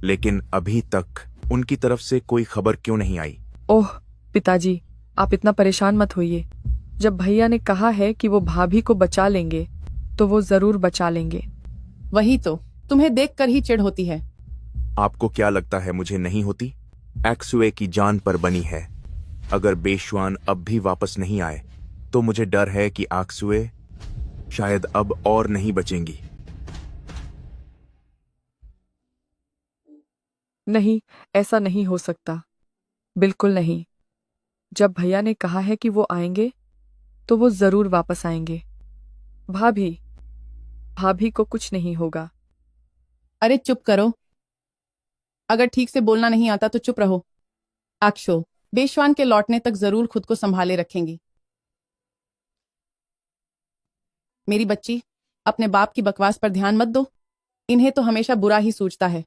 लेकिन अभी तक उनकी तरफ से कोई खबर क्यों नहीं आई? ओह पिताजी, आप इतना परेशान मत होइए। जब भैया ने कहा है कि वो भाभी को बचा लेंगे तो वो जरूर बचा लेंगे। वही तो, तुम्हें देखकर ही चिढ़ होती है। आपको क्या लगता है मुझे नहीं होती? एक्सुए की जान पर बनी है। अगर बेशुआन अब भी वापस नहीं आए तो मुझे डर है कि आक्सुए शायद अब और नहीं बचेंगी। नहीं, ऐसा नहीं हो सकता, बिल्कुल नहीं। जब भैया ने कहा है कि वो आएंगे तो वो जरूर वापस आएंगे। भाभी को कुछ नहीं होगा। अरे चुप करो, अगर ठीक से बोलना नहीं आता तो चुप रहो। अक्षो बेशवान के लौटने तक जरूर खुद को संभाले रखेंगी। मेरी बच्ची, अपने बाप की बकवास पर ध्यान मत दो, इन्हें तो हमेशा बुरा ही सूझता है।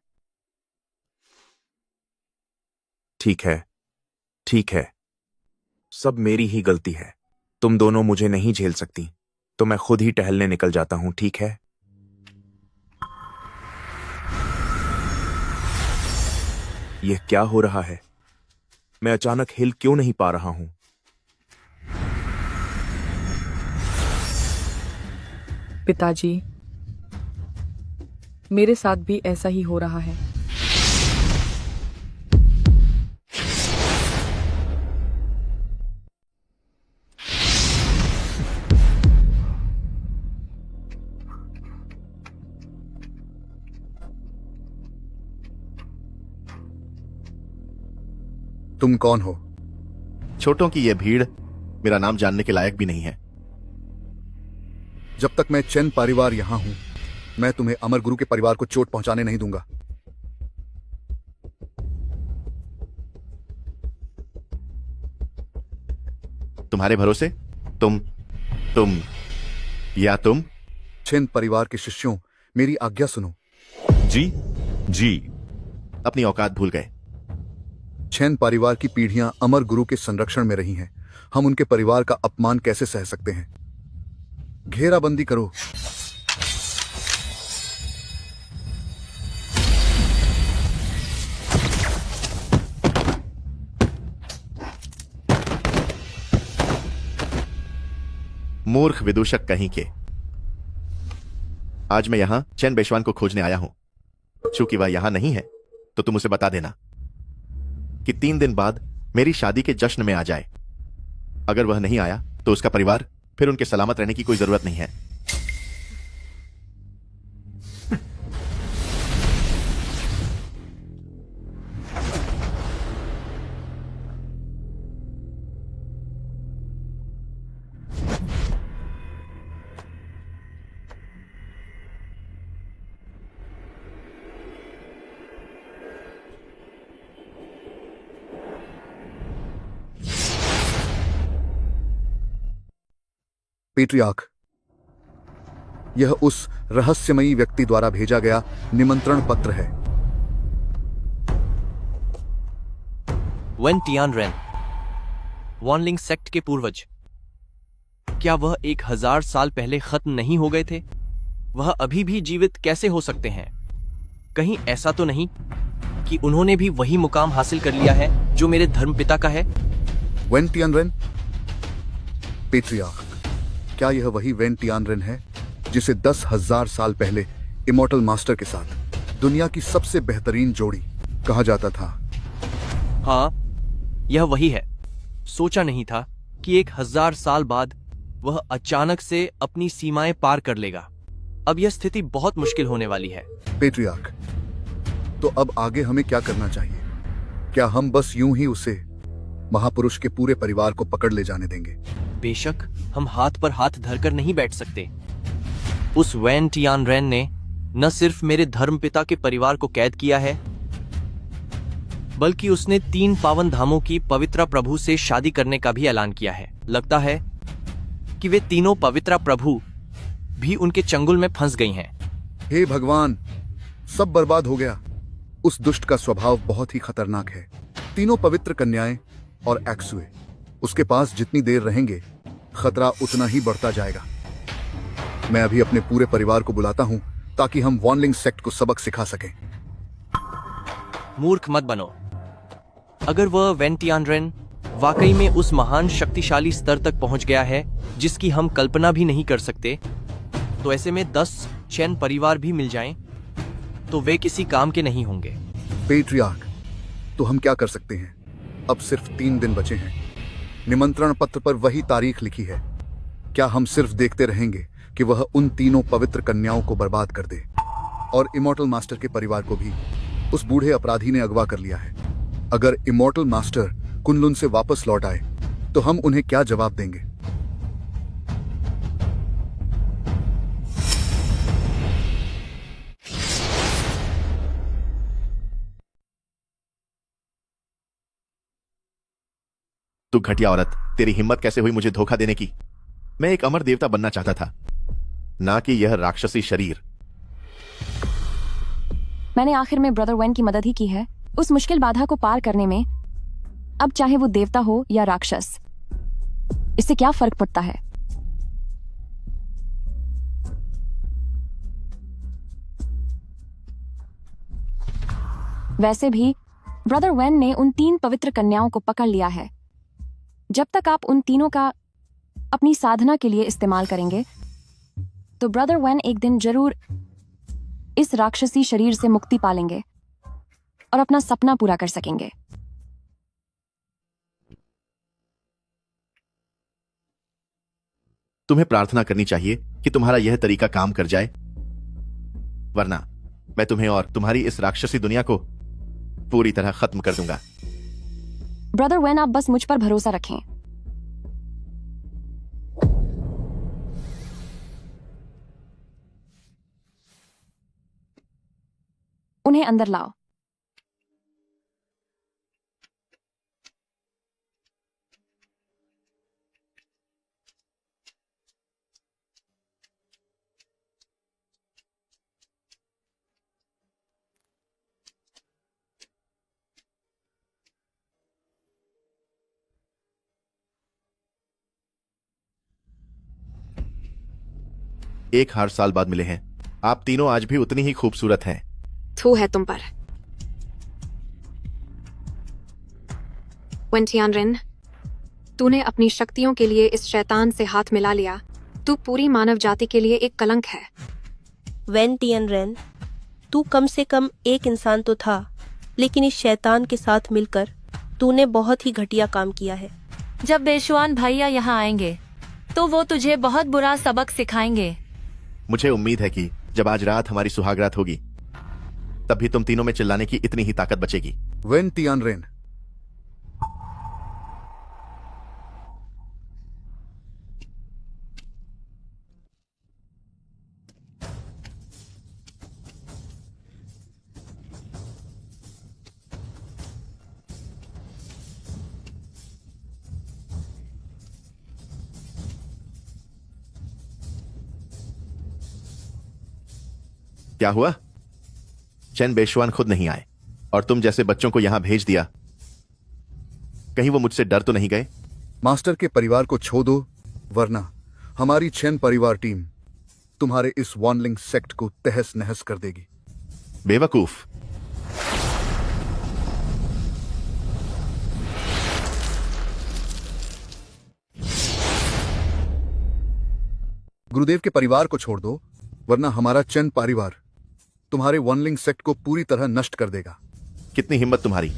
ठीक है, सब मेरी ही गलती है। तुम दोनों मुझे नहीं झेल सकती तो मैं खुद ही टहलने निकल जाता हूं, ठीक है? यह क्या हो रहा है? मैं अचानक हिल क्यों नहीं पा रहा हूं? पिताजी, मेरे साथ भी ऐसा ही हो रहा है। तुम कौन हो? छोटों की यह भीड़ मेरा नाम जानने के लायक भी नहीं है। जब तक मैं चेन परिवार यहां हूं, मैं तुम्हें अमर गुरु के परिवार को चोट पहुंचाने नहीं दूंगा। तुम्हारे भरोसे? तुम चेन परिवार के शिष्यों, मेरी आज्ञा सुनो। जी। अपनी औकात भूल गए। चेन परिवार की पीढ़ियां अमर गुरु के संरक्षण में रही हैं। हम उनके परिवार का अपमान कैसे सह सकते हैं? घेराबंदी करो। मूर्ख विदूषक कहीं के। आज मैं यहां चेन बेशवान को खोजने आया हूं। चूंकि वह यहां नहीं है तो तुम उसे बता देना कि 3 दिन बाद मेरी शादी के जश्न में आ जाए। अगर वह नहीं आया तो उसका परिवार, फिर उनके सलामत रहने की कोई जरूरत नहीं है। पेट्रियार्क, यह उस रहस्यमयी व्यक्ति द्वारा भेजा गया निमंत्रण पत्र है। wen टियानरेन, वॉनलिंग सेक्ट के पूर्वज, क्या वह 1000 साल पहले खत्म नहीं हो गए थे? वह अभी भी जीवित कैसे हो सकते हैं? कहीं ऐसा तो नहीं कि उन्होंने भी वही मुकाम हासिल कर लिया है जो मेरे धर्मपिता का है? wen टियानरेन, पेट्रियार्क, क्या यह वही wen टियानरेन है जिसे 10,000 साल पहले इमॉर्टल मास्टर के साथ दुनिया की सबसे बेहतरीन जोड़ी कहा जाता था। हाँ, यह वही है। सोचा नहीं था कि 1000 साल बाद वह अचानक से अपनी सीमाएं पार कर लेगा। अब यह स्थिति बहुत मुश्किल होने वाली है। पेट्रियार्क, तो अब आगे हमें क्या करना चाहिए? क्या हम बस यूं ही उसे महापुरुष के पूरे परिवार को पकड़ ले जाने देंगे? बेशक हम हाथ पर हाथ धरकर नहीं बैठ सकते। उस वैन टियानरेन ने न सिर्फ मेरे धर्मपिता के परिवार को कैद किया है, बल्कि उसने 3 पावन धामों की पवित्रा प्रभु से शादी करने का भी ऐलान किया है। लगता है कि वे तीनों पवित्रा प्रभु भी उनके चंगुल में फंस गई हैं। हे भगवान, सब बर्बाद हो गया। उस दुष्ट का स्वभाव बहुत ही खतरनाक है। तीनों पवित्र कन्याएं और एक्सुए उसके पास जितनी देर रहेंगे, खतरा उतना ही बढ़ता जाएगा। मैं अभी अपने पूरे परिवार को बुलाता हूं ताकि हम वॉनलिंग सेक्ट को सबक सिखा सकें। मूर्ख मत बनो। अगर वह वैन टियानरेन वाकई में उस महान शक्तिशाली स्तर तक पहुंच गया है जिसकी हम कल्पना भी नहीं कर सकते, तो ऐसे में 10 चैन परिवार भी मिल जाएं, तो वे किसी काम के नहीं होंगे। पेट्रियार्क, तो हम क्या कर सकते हैं? अब सिर्फ 3 दिन बचे हैं। निमंत्रण पत्र पर वही तारीख लिखी है। क्या हम सिर्फ देखते रहेंगे कि वह उन तीनों पवित्र कन्याओं को बर्बाद कर दे? और इमॉर्टल मास्टर के परिवार को भी उस बूढ़े अपराधी ने अगवा कर लिया है। अगर इमॉर्टल मास्टर कुनलुन से वापस लौट आए तो हम उन्हें क्या जवाब देंगे? तू घटिया औरत, तेरी हिम्मत कैसे हुई मुझे धोखा देने की? मैं एक अमर देवता बनना चाहता था, ना कि यह राक्षसी शरीर। मैंने आखिर में ब्रदर वैन की मदद ही की है उस मुश्किल बाधा को पार करने में। अब चाहे वो देवता हो या राक्षस, इससे क्या फर्क पड़ता है? वैसे भी ब्रदर वैन ने उन 3 पवित्र कन्याओं को पकड़ लिया है। जब तक आप उन तीनों का अपनी साधना के लिए इस्तेमाल करेंगे, तो ब्रदर वैन एक दिन जरूर इस राक्षसी शरीर से मुक्ति पालेंगे और अपना सपना पूरा कर सकेंगे। तुम्हें प्रार्थना करनी चाहिए कि तुम्हारा यह तरीका काम कर जाए, वरना मैं तुम्हें और तुम्हारी इस राक्षसी दुनिया को पूरी तरह खत्म कर दूंगा। ब्रदर वैन, आप बस मुझ पर भरोसा रखें। उन्हें अंदर लाओ। एक 1000 साल बाद मिले हैं। आप तीनों आज भी उतनी ही खूबसूरत हैं। थू है तुम पर। वैन टियानरेन, तूने अपनी शक्तियों के लिए इस शैतान से हाथ मिला लिया। तू पूरी मानव जाति के लिए एक कलंक है। वैन टियानरेन, तू कम से कम एक इंसान तो था, लेकिन इस शैतान के साथ मिलकर तूने बहुत ही घटिया काम किया है। जब बेशुआन भैया यहाँ आएंगे तो वो तुझे बहुत बुरा सबक सिखाएंगे। मुझे उम्मीद है कि जब आज रात हमारी सुहागरात होगी, तब भी तुम तीनों में चिल्लाने की इतनी ही ताकत बचेगी। वैन टियानरेन, क्या हुआ? चैन बेशुआन खुद नहीं आए और तुम जैसे बच्चों को यहां भेज दिया। कहीं वो मुझसे डर तो नहीं गए? मास्टर के परिवार को छोड़ दो, वरना हमारी चैन परिवार टीम तुम्हारे इस वॉनलिंग सेक्ट को तहस नहस कर देगी। बेवकूफ। गुरुदेव के परिवार को छोड़ दो, वरना हमारा चैन परिवार तुम्हारे वनलिंग सेक्ट को पूरी तरह नष्ट कर देगा। कितनी हिम्मत तुम्हारी?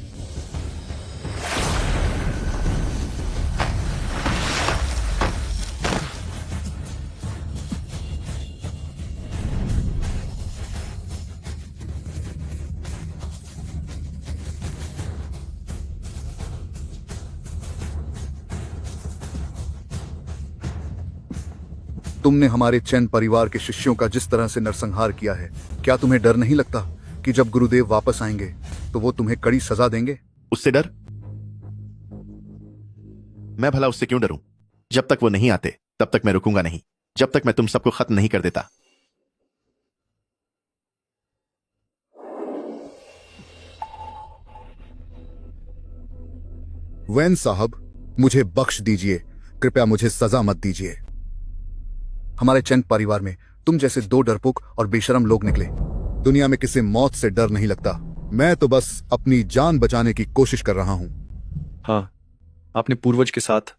तुमने हमारे चैन परिवार के शिष्यों का जिस तरह से नरसंहार किया है, क्या तुम्हें डर नहीं लगता कि जब गुरुदेव वापस आएंगे तो वो तुम्हें कड़ी सजा देंगे? उससे डर? मैं भला उससे क्यों डरूं? जब तक वो नहीं आते तब तक मैं रुकूंगा नहीं, जब तक मैं तुम सबको खत्म नहीं कर देता। वैन साहब, मुझे बख्श दीजिए, कृपया मुझे सजा मत दीजिए। हमारे चैन परिवार में तुम जैसे दो डरपोक और बेशरम लोग निकले। दुनिया में किसी मौत से डर नहीं लगता। मैं तो बस अपनी जान बचाने की कोशिश कर रहा हूं। हाँ, आपने पूर्वज के साथ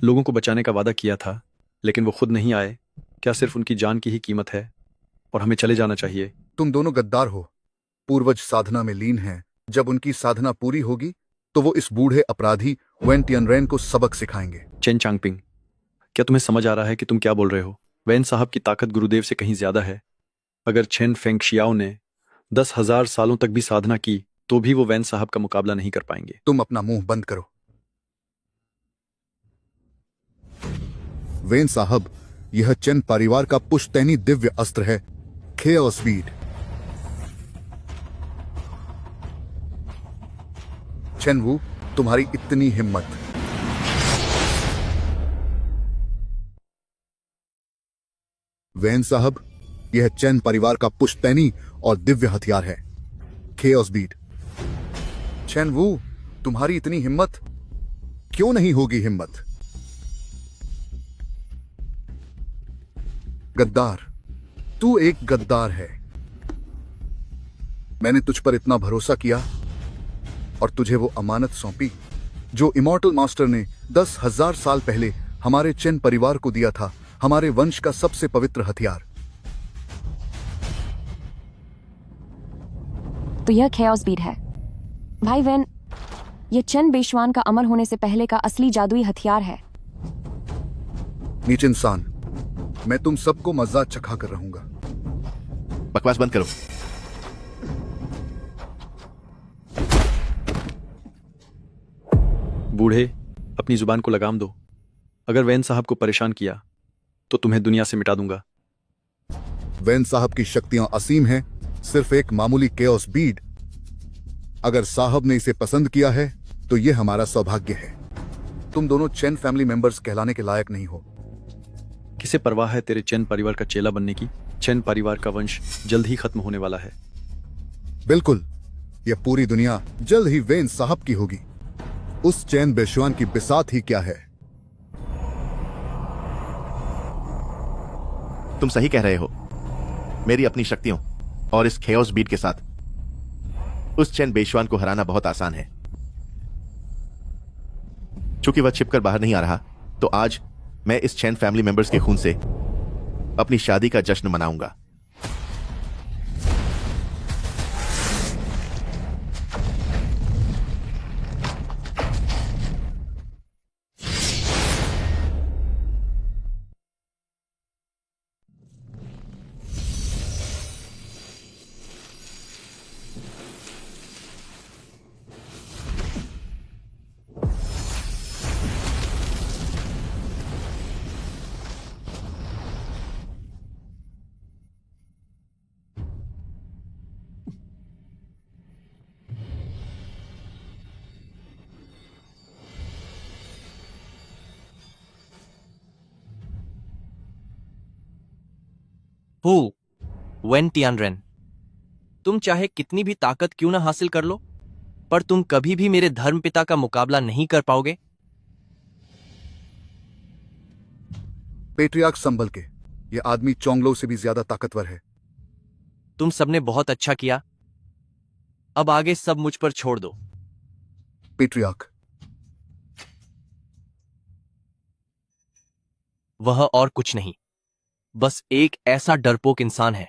लोगों को बचाने का वादा किया था, लेकिन वो खुद नहीं आए। क्या सिर्फ उनकी जान की ही कीमत है और हमें चले जाना चाहिए? तुम दोनों गद्दार हो। पूर्वज साधना में लीन हैं। जब उनकी साधना पूरी होगी तो वो इस बूढ़े अपराधी वेन टियनरेन को सबक सिखाएंगे। चेन चांगपिंग, क्या तुम्हें समझ आ रहा है कि तुम क्या बोल रहे हो? वैन साहब की ताकत गुरुदेव से कहीं ज्यादा है। अगर चेन फेंगशियाओ ने 10,000 सालों तक भी साधना की तो भी वो वैन साहब का मुकाबला नहीं कर पाएंगे। तुम अपना मुंह बंद करो। वेन साहब, यह चेन परिवार का पुश्तैनी दिव्य अस्त्र है, खेओस बीड। चेन वू, तुम्हारी इतनी हिम्मत। वैन साहब, यह चैन परिवार का पुश्तैनी और दिव्य हथियार है, खेओस बीड। चैन वू, तुम्हारी इतनी हिम्मत। क्यों नहीं होगी हिम्मत? गद्दार, तू एक गद्दार है। मैंने तुझ पर इतना भरोसा किया और तुझे वो अमानत सौंपी जो इमॉर्टल मास्टर ने 10,000 साल पहले हमारे चैन परिवार को दिया था, हमारे वंश का सबसे पवित्र हथियार। तो यह खेओस बीड है। भाई वैन, यह चेन बेशवान का अमर होने से पहले का असली जादुई हथियार है। नीच इंसान, मैं तुम सबको मजा चखा कर रहूंगा। बकवास बंद करो। बूढ़े, अपनी जुबान को लगाम दो। अगर वैन साहब को परेशान किया तो तुम्हें दुनिया से मिटा दूंगा। वैन साहब की शक्तियां असीम हैं, सिर्फ एक मामूली केओस बीड। अगर साहब ने इसे पसंद किया है तो यह हमारा सौभाग्य है। तुम दोनों चैन फैमिली मेंबर्स कहलाने के लायक नहीं हो। किसे परवाह है तेरे चैन परिवार का चेला बनने की? चैन परिवार का वंश जल्द ही खत्म होने वाला है। बिल्कुल, यह पूरी दुनिया जल्द ही वैन साहब की होगी। उस चैन बेशवान की बिसात ही क्या है। तुम सही कह रहे हो। मेरी अपनी शक्तियों और इस खेओस बीट के साथ उस चैन बेशवान को हराना बहुत आसान है। चूंकि वह छिपकर बाहर नहीं आ रहा, तो आज मैं इस चैन फैमिली मेंबर्स के खून से अपनी शादी का जश्न मनाऊंगा। हु वेन टियानरेन, तुम चाहे कितनी भी ताकत क्यों ना हासिल कर लो, पर तुम कभी भी मेरे धर्मपिता का मुकाबला नहीं कर पाओगे। पेट्रियार्क संभल के, यह आदमी चोंगलो से भी ज्यादा ताकतवर है। तुम सबने बहुत अच्छा किया, अब आगे सब मुझ पर छोड़ दो। पेट्रियार्क, वह और कुछ नहीं, बस एक ऐसा डरपोक इंसान है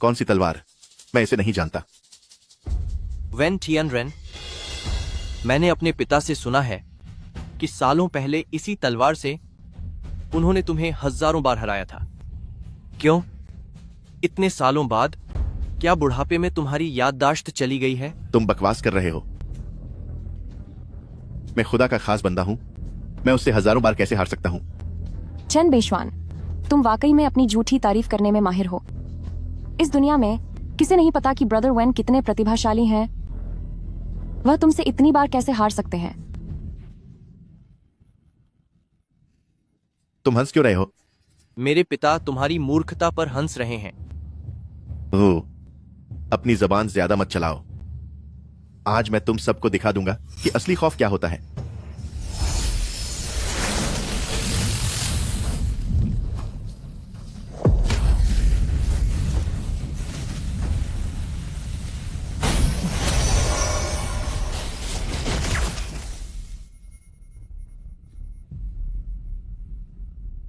कौन सी तलवार? मैं इसे नहीं जानता। वेन टियानरेन, मैंने अपने पिता से सुना है कि सालों पहले इसी तलवार से उन्होंने तुम्हें हजारों बार हराया था। क्यों? इतने सालों बाद क्या बुढ़ापे में तुम्हारी याददाश्त चली गई है? तुम बकवास कर रहे हो। मैं खुदा का खास बंदा हूं। मैं उससे हजारों बार कैसे हार सकता हूं? चेन बेशवान, तुम वाकई में अपनी झूठी तारीफ करने में माहिर हो। इस दुनिया में किसे नहीं पता कि ब्रदर वेन कितने प्रतिभाशाली हैं। वह तुमसे इतनी बार कैसे हार सकते हैं? तुम हंस क्यों रहे हो? मेरे पिता तुम्हारी मूर्खता पर हंस रहे हैं। ओह, अपनी जबान ज्यादा मत चलाओ। आज मैं तुम सबको दिखा दूंगा कि असली खौफ क्या होता है।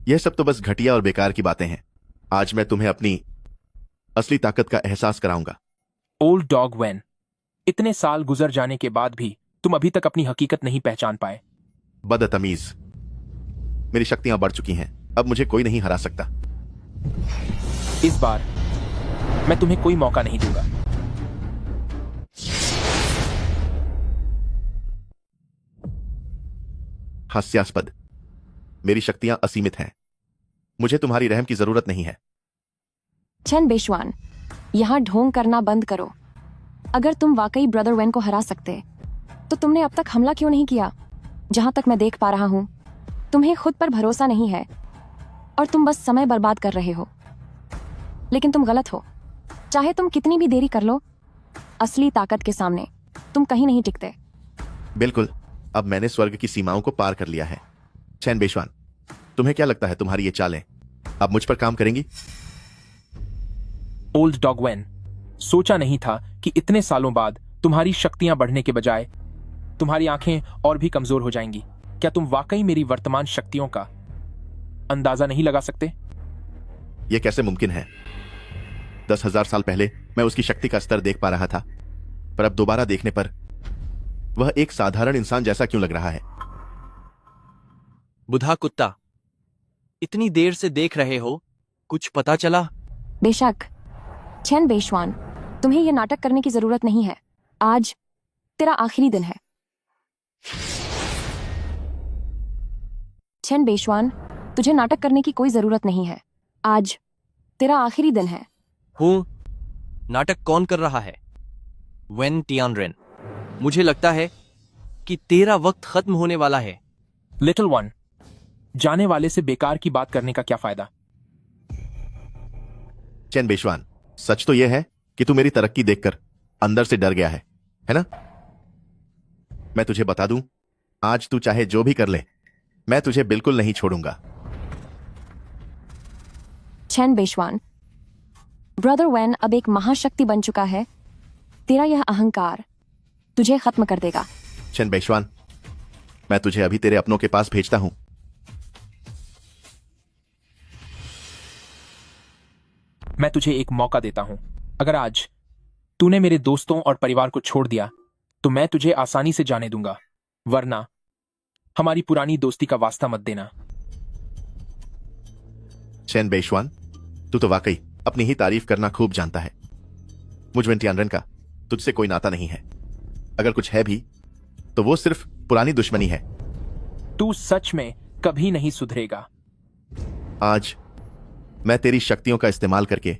यह सब तो बस घटिया और बेकार की बातें हैं। आज मैं तुम्हें अपनी असली ताकत का एहसास कराऊंगा। ओल्ड डॉग वेन, इतने साल गुजर जाने के बाद भी तुम अभी तक अपनी हकीकत नहीं पहचान पाए। बदतमीज, मेरी शक्तियां बढ़ चुकी हैं। अब मुझे कोई नहीं हरा सकता। इस बार मैं तुम्हें कोई मौका नहीं दूंगा। हास्यास्पद। मेरी शक्तियां असीमित हैं। मुझे तुम्हारी रहम की जरूरत नहीं है। चेन बेशवान, यहां ढोंग करना बंद करो। अगर तुम वाकई ब्रदर वेन को हरा सकते तो तुमने अब तक हमला क्यों नहीं किया? जहां तक मैं देख पा रहा हूं, तुम्हें खुद पर भरोसा नहीं है और तुम बस समय बर्बाद कर रहे हो। लेकिन तुम गलत हो। चाहे तुम कितनी भी देरी कर लो, असली ताकत के सामने तुम कहीं नहीं टिकते। बिल्कुल, अब मैंने स्वर्ग की सीमाओं को पार कर लिया है। चैन बेशवान, तुम्हें क्या लगता है तुम्हारी ये चालें अब मुझ पर काम करेंगी? ओल्ड डॉग वेन, सोचा नहीं था कि इतने सालों बाद तुम्हारी शक्तियां बढ़ने के बजाय तुम्हारी आंखें और भी कमजोर हो जाएंगी। क्या तुम वाकई मेरी वर्तमान शक्तियों का अंदाजा नहीं लगा सकते? यह कैसे मुमकिन है? 10,000 साल पहले मैं उसकी शक्ति का स्तर देख पा रहा था, पर अब दोबारा देखने पर वह एक साधारण इंसान जैसा क्यों लग रहा है? बुधा कुत्ता, इतनी देर से देख रहे हो, कुछ पता चला? बेशक। चेन बेशवान, तुम्हें यह नाटक करने की जरूरत नहीं है। आज तेरा आखिरी दिन है। चेन बेशवान, तुझे नाटक करने की कोई जरूरत नहीं है। आज तेरा आखिरी दिन है। हूं? नाटक कौन कर रहा है? वेन टियानरेन, मुझे लगता है कि तेरा वक्त खत्म होने वाला है। लिटिल वन, जाने वाले से बेकार की बात करने का क्या फायदा? चैन बेशवान, सच तो यह है कि तू मेरी तरक्की देखकर अंदर से डर गया है ना? मैं तुझे बता दूं, आज तू चाहे जो भी कर ले, मैं तुझे बिल्कुल नहीं छोड़ूंगा। चैन बेशवान, ब्रदर वेन अब एक महाशक्ति बन चुका है। तेरा यह अहंकार तुझे खत्म कर देगा। चैन बेशवान, मैं तुझे अभी तेरे अपनों के पास भेजता हूं। मैं तुझे एक मौका देता हूं। अगर आज तूने मेरे दोस्तों और परिवार को छोड़ दिया तो मैं तुझे आसानी से जाने दूंगा, वरना हमारी पुरानी दोस्ती का वास्ता मत देना। चैन बेशवान, तू तो वाकई अपनी ही तारीफ करना खूब जानता है। मुझ वेन टियानरेन का तुझसे कोई नाता नहीं है। अगर कुछ है भी तो वो सिर्फ पुरानी दुश्मनी है। तू सच में कभी नहीं सुधरेगा। आज मैं तेरी शक्तियों का इस्तेमाल करके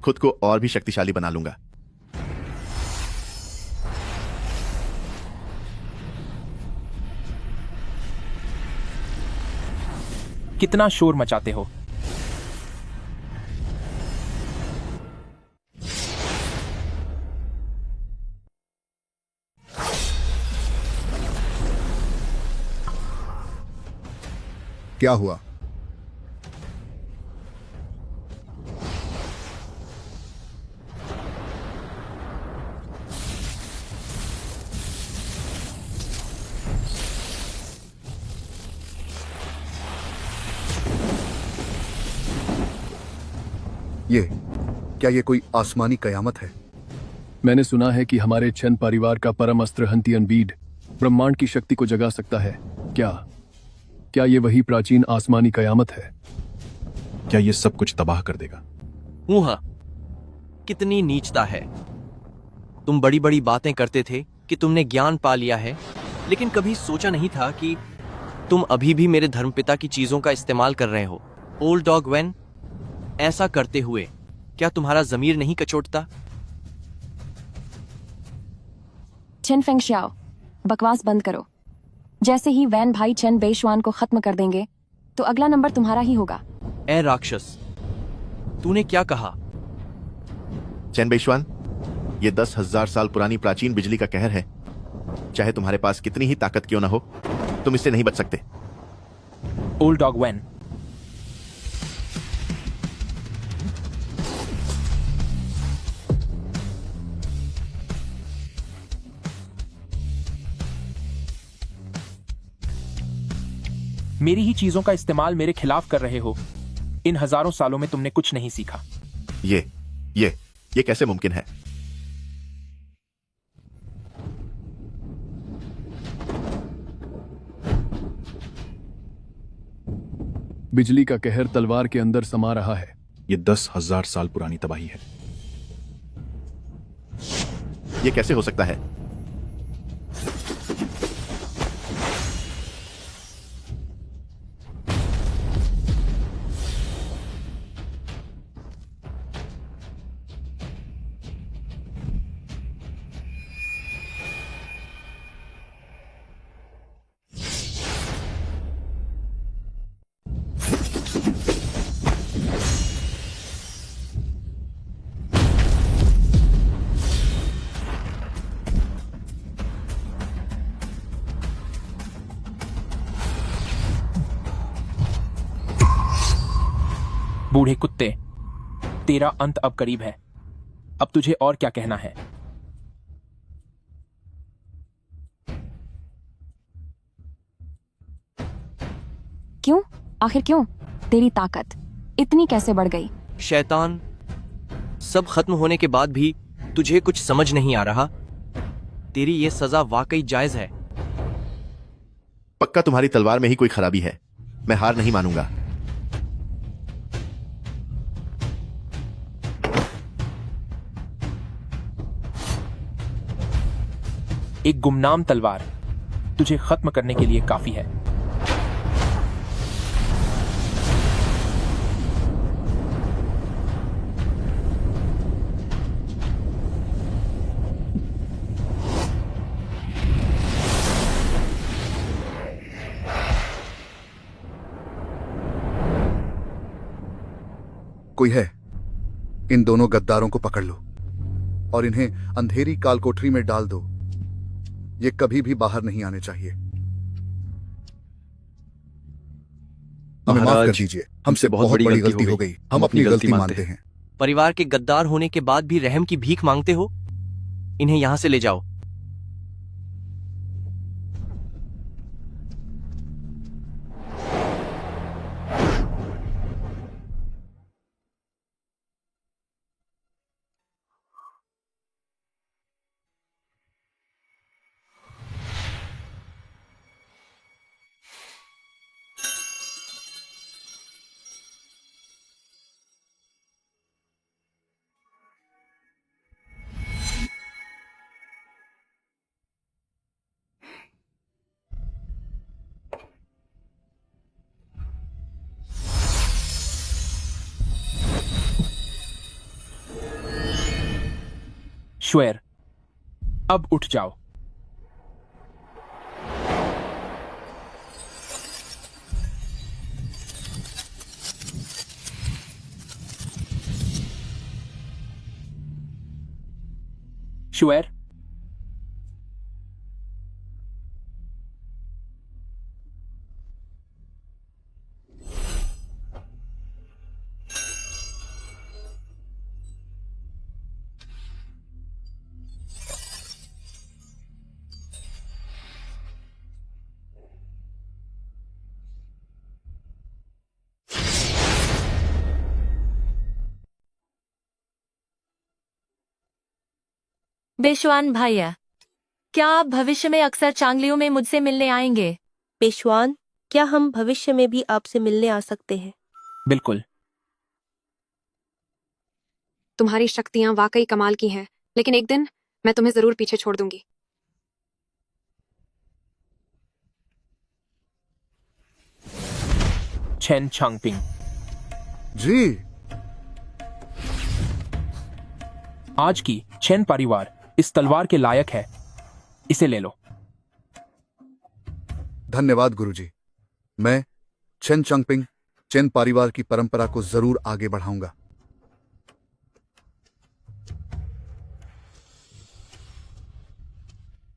खुद को और भी शक्तिशाली बना लूंगा। कितना शोर मचाते हो? क्या हुआ? क्या ये कोई आसमानी कयामत है? मैंने सुना है कि हमारे चेन परिवार का परम अस्त्र हंतियन बीड ब्रह्मांड की शक्ति को जगा सकता है। क्या क्या ये वही प्राचीन आसमानी कयामत है? क्या ये सब कुछ तबाह कर देगा? हाँ, कितनी नीचता है। तुम बड़ी बड़ी बातें करते थे कि तुमने ज्ञान पा लिया है, लेकिन कभी सोचा नहीं था कि तुम अभी भी मेरे धर्मपिता की चीजों का इस्तेमाल कर रहे हो। ओल्ड डॉग वेन, ऐसा करते हुए क्या तुम्हारा जमीर नहीं कचोटता? चेन फेंगशियाओ, बकवास बंद करो। जैसे ही वैन भाई चेन बेशुआन को खत्म कर देंगे तो अगला नंबर तुम्हारा ही होगा। ए राक्षस, तूने क्या कहा? चैन बेशवान, ये 10,000 साल पुरानी प्राचीन बिजली का कहर है। चाहे तुम्हारे पास कितनी ही ताकत क्यों ना हो, तुम इससे नहीं बच सकते। ओल्ड डॉग वेन, मेरी ही चीजों का इस्तेमाल मेरे खिलाफ कर रहे हो। इन हजारों सालों में तुमने कुछ नहीं सीखा। ये कैसे मुमकिन है? बिजली का कहर तलवार के अंदर समा रहा है। ये 10,000 साल पुरानी तबाही है। ये कैसे हो सकता है? बूढ़े कुत्ते, तेरा अंत अब करीब है। अब तुझे और क्या कहना है? क्यों? आखिर क्यों? तेरी ताकत इतनी कैसे बढ़ गई? शैतान, सब खत्म होने के बाद भी तुझे कुछ समझ नहीं आ रहा? तेरी ये सजा वाकई जायज है। पक्का तुम्हारी तलवार में ही कोई खराबी है। मैं हार नहीं मानूंगा। एक गुमनाम तलवार तुझे खत्म करने के लिए काफी है। कोई है? इन दोनों गद्दारों को पकड़ लो और इन्हें अंधेरी काल कोठरी में डाल दो। ये कभी भी बाहर नहीं आने चाहिए। हमें माफ कर दीजिए, हमसे बहुत बड़ी गलती हो गई। हम अपनी गलती मानते हैं। परिवार के गद्दार होने के बाद भी रहम की भीख मांगते हो? इन्हें यहां से ले जाओ। श्वेर, अब उठ जाओ। श्वेर, बेशवान भैया, क्या आप भविष्य में अक्सर चांगलियों में मुझसे मिलने आएंगे? पेशवान, क्या हम भविष्य में भी आपसे मिलने आ सकते हैं? बिल्कुल। तुम्हारी शक्तियां वाकई कमाल की हैं, लेकिन एक दिन मैं तुम्हें जरूर पीछे छोड़ दूंगी। Chen Changping. जी। आज की चेन परिवार इस तलवार के लायक है, इसे ले लो। धन्यवाद गुरुजी। मैं चेन चंगपिंग चेन परिवार की परंपरा को जरूर आगे बढ़ाऊंगा।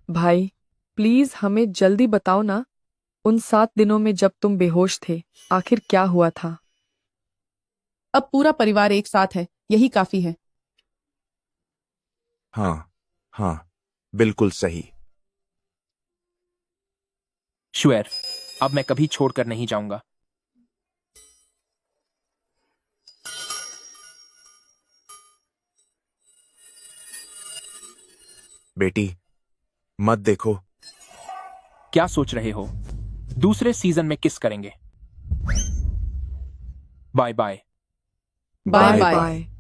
भाई प्लीज हमें जल्दी बताओ ना, उन 7 दिनों में जब तुम बेहोश थे आखिर क्या हुआ था? अब पूरा परिवार एक साथ है, यही काफी है। हाँ हाँ, बिल्कुल सही। श्वेर, अब मैं कभी छोड़कर नहीं जाऊंगा। बेटी, मत देखो। क्या सोच रहे हो? दूसरे सीजन में किस करेंगे? Bye bye. Bye bye.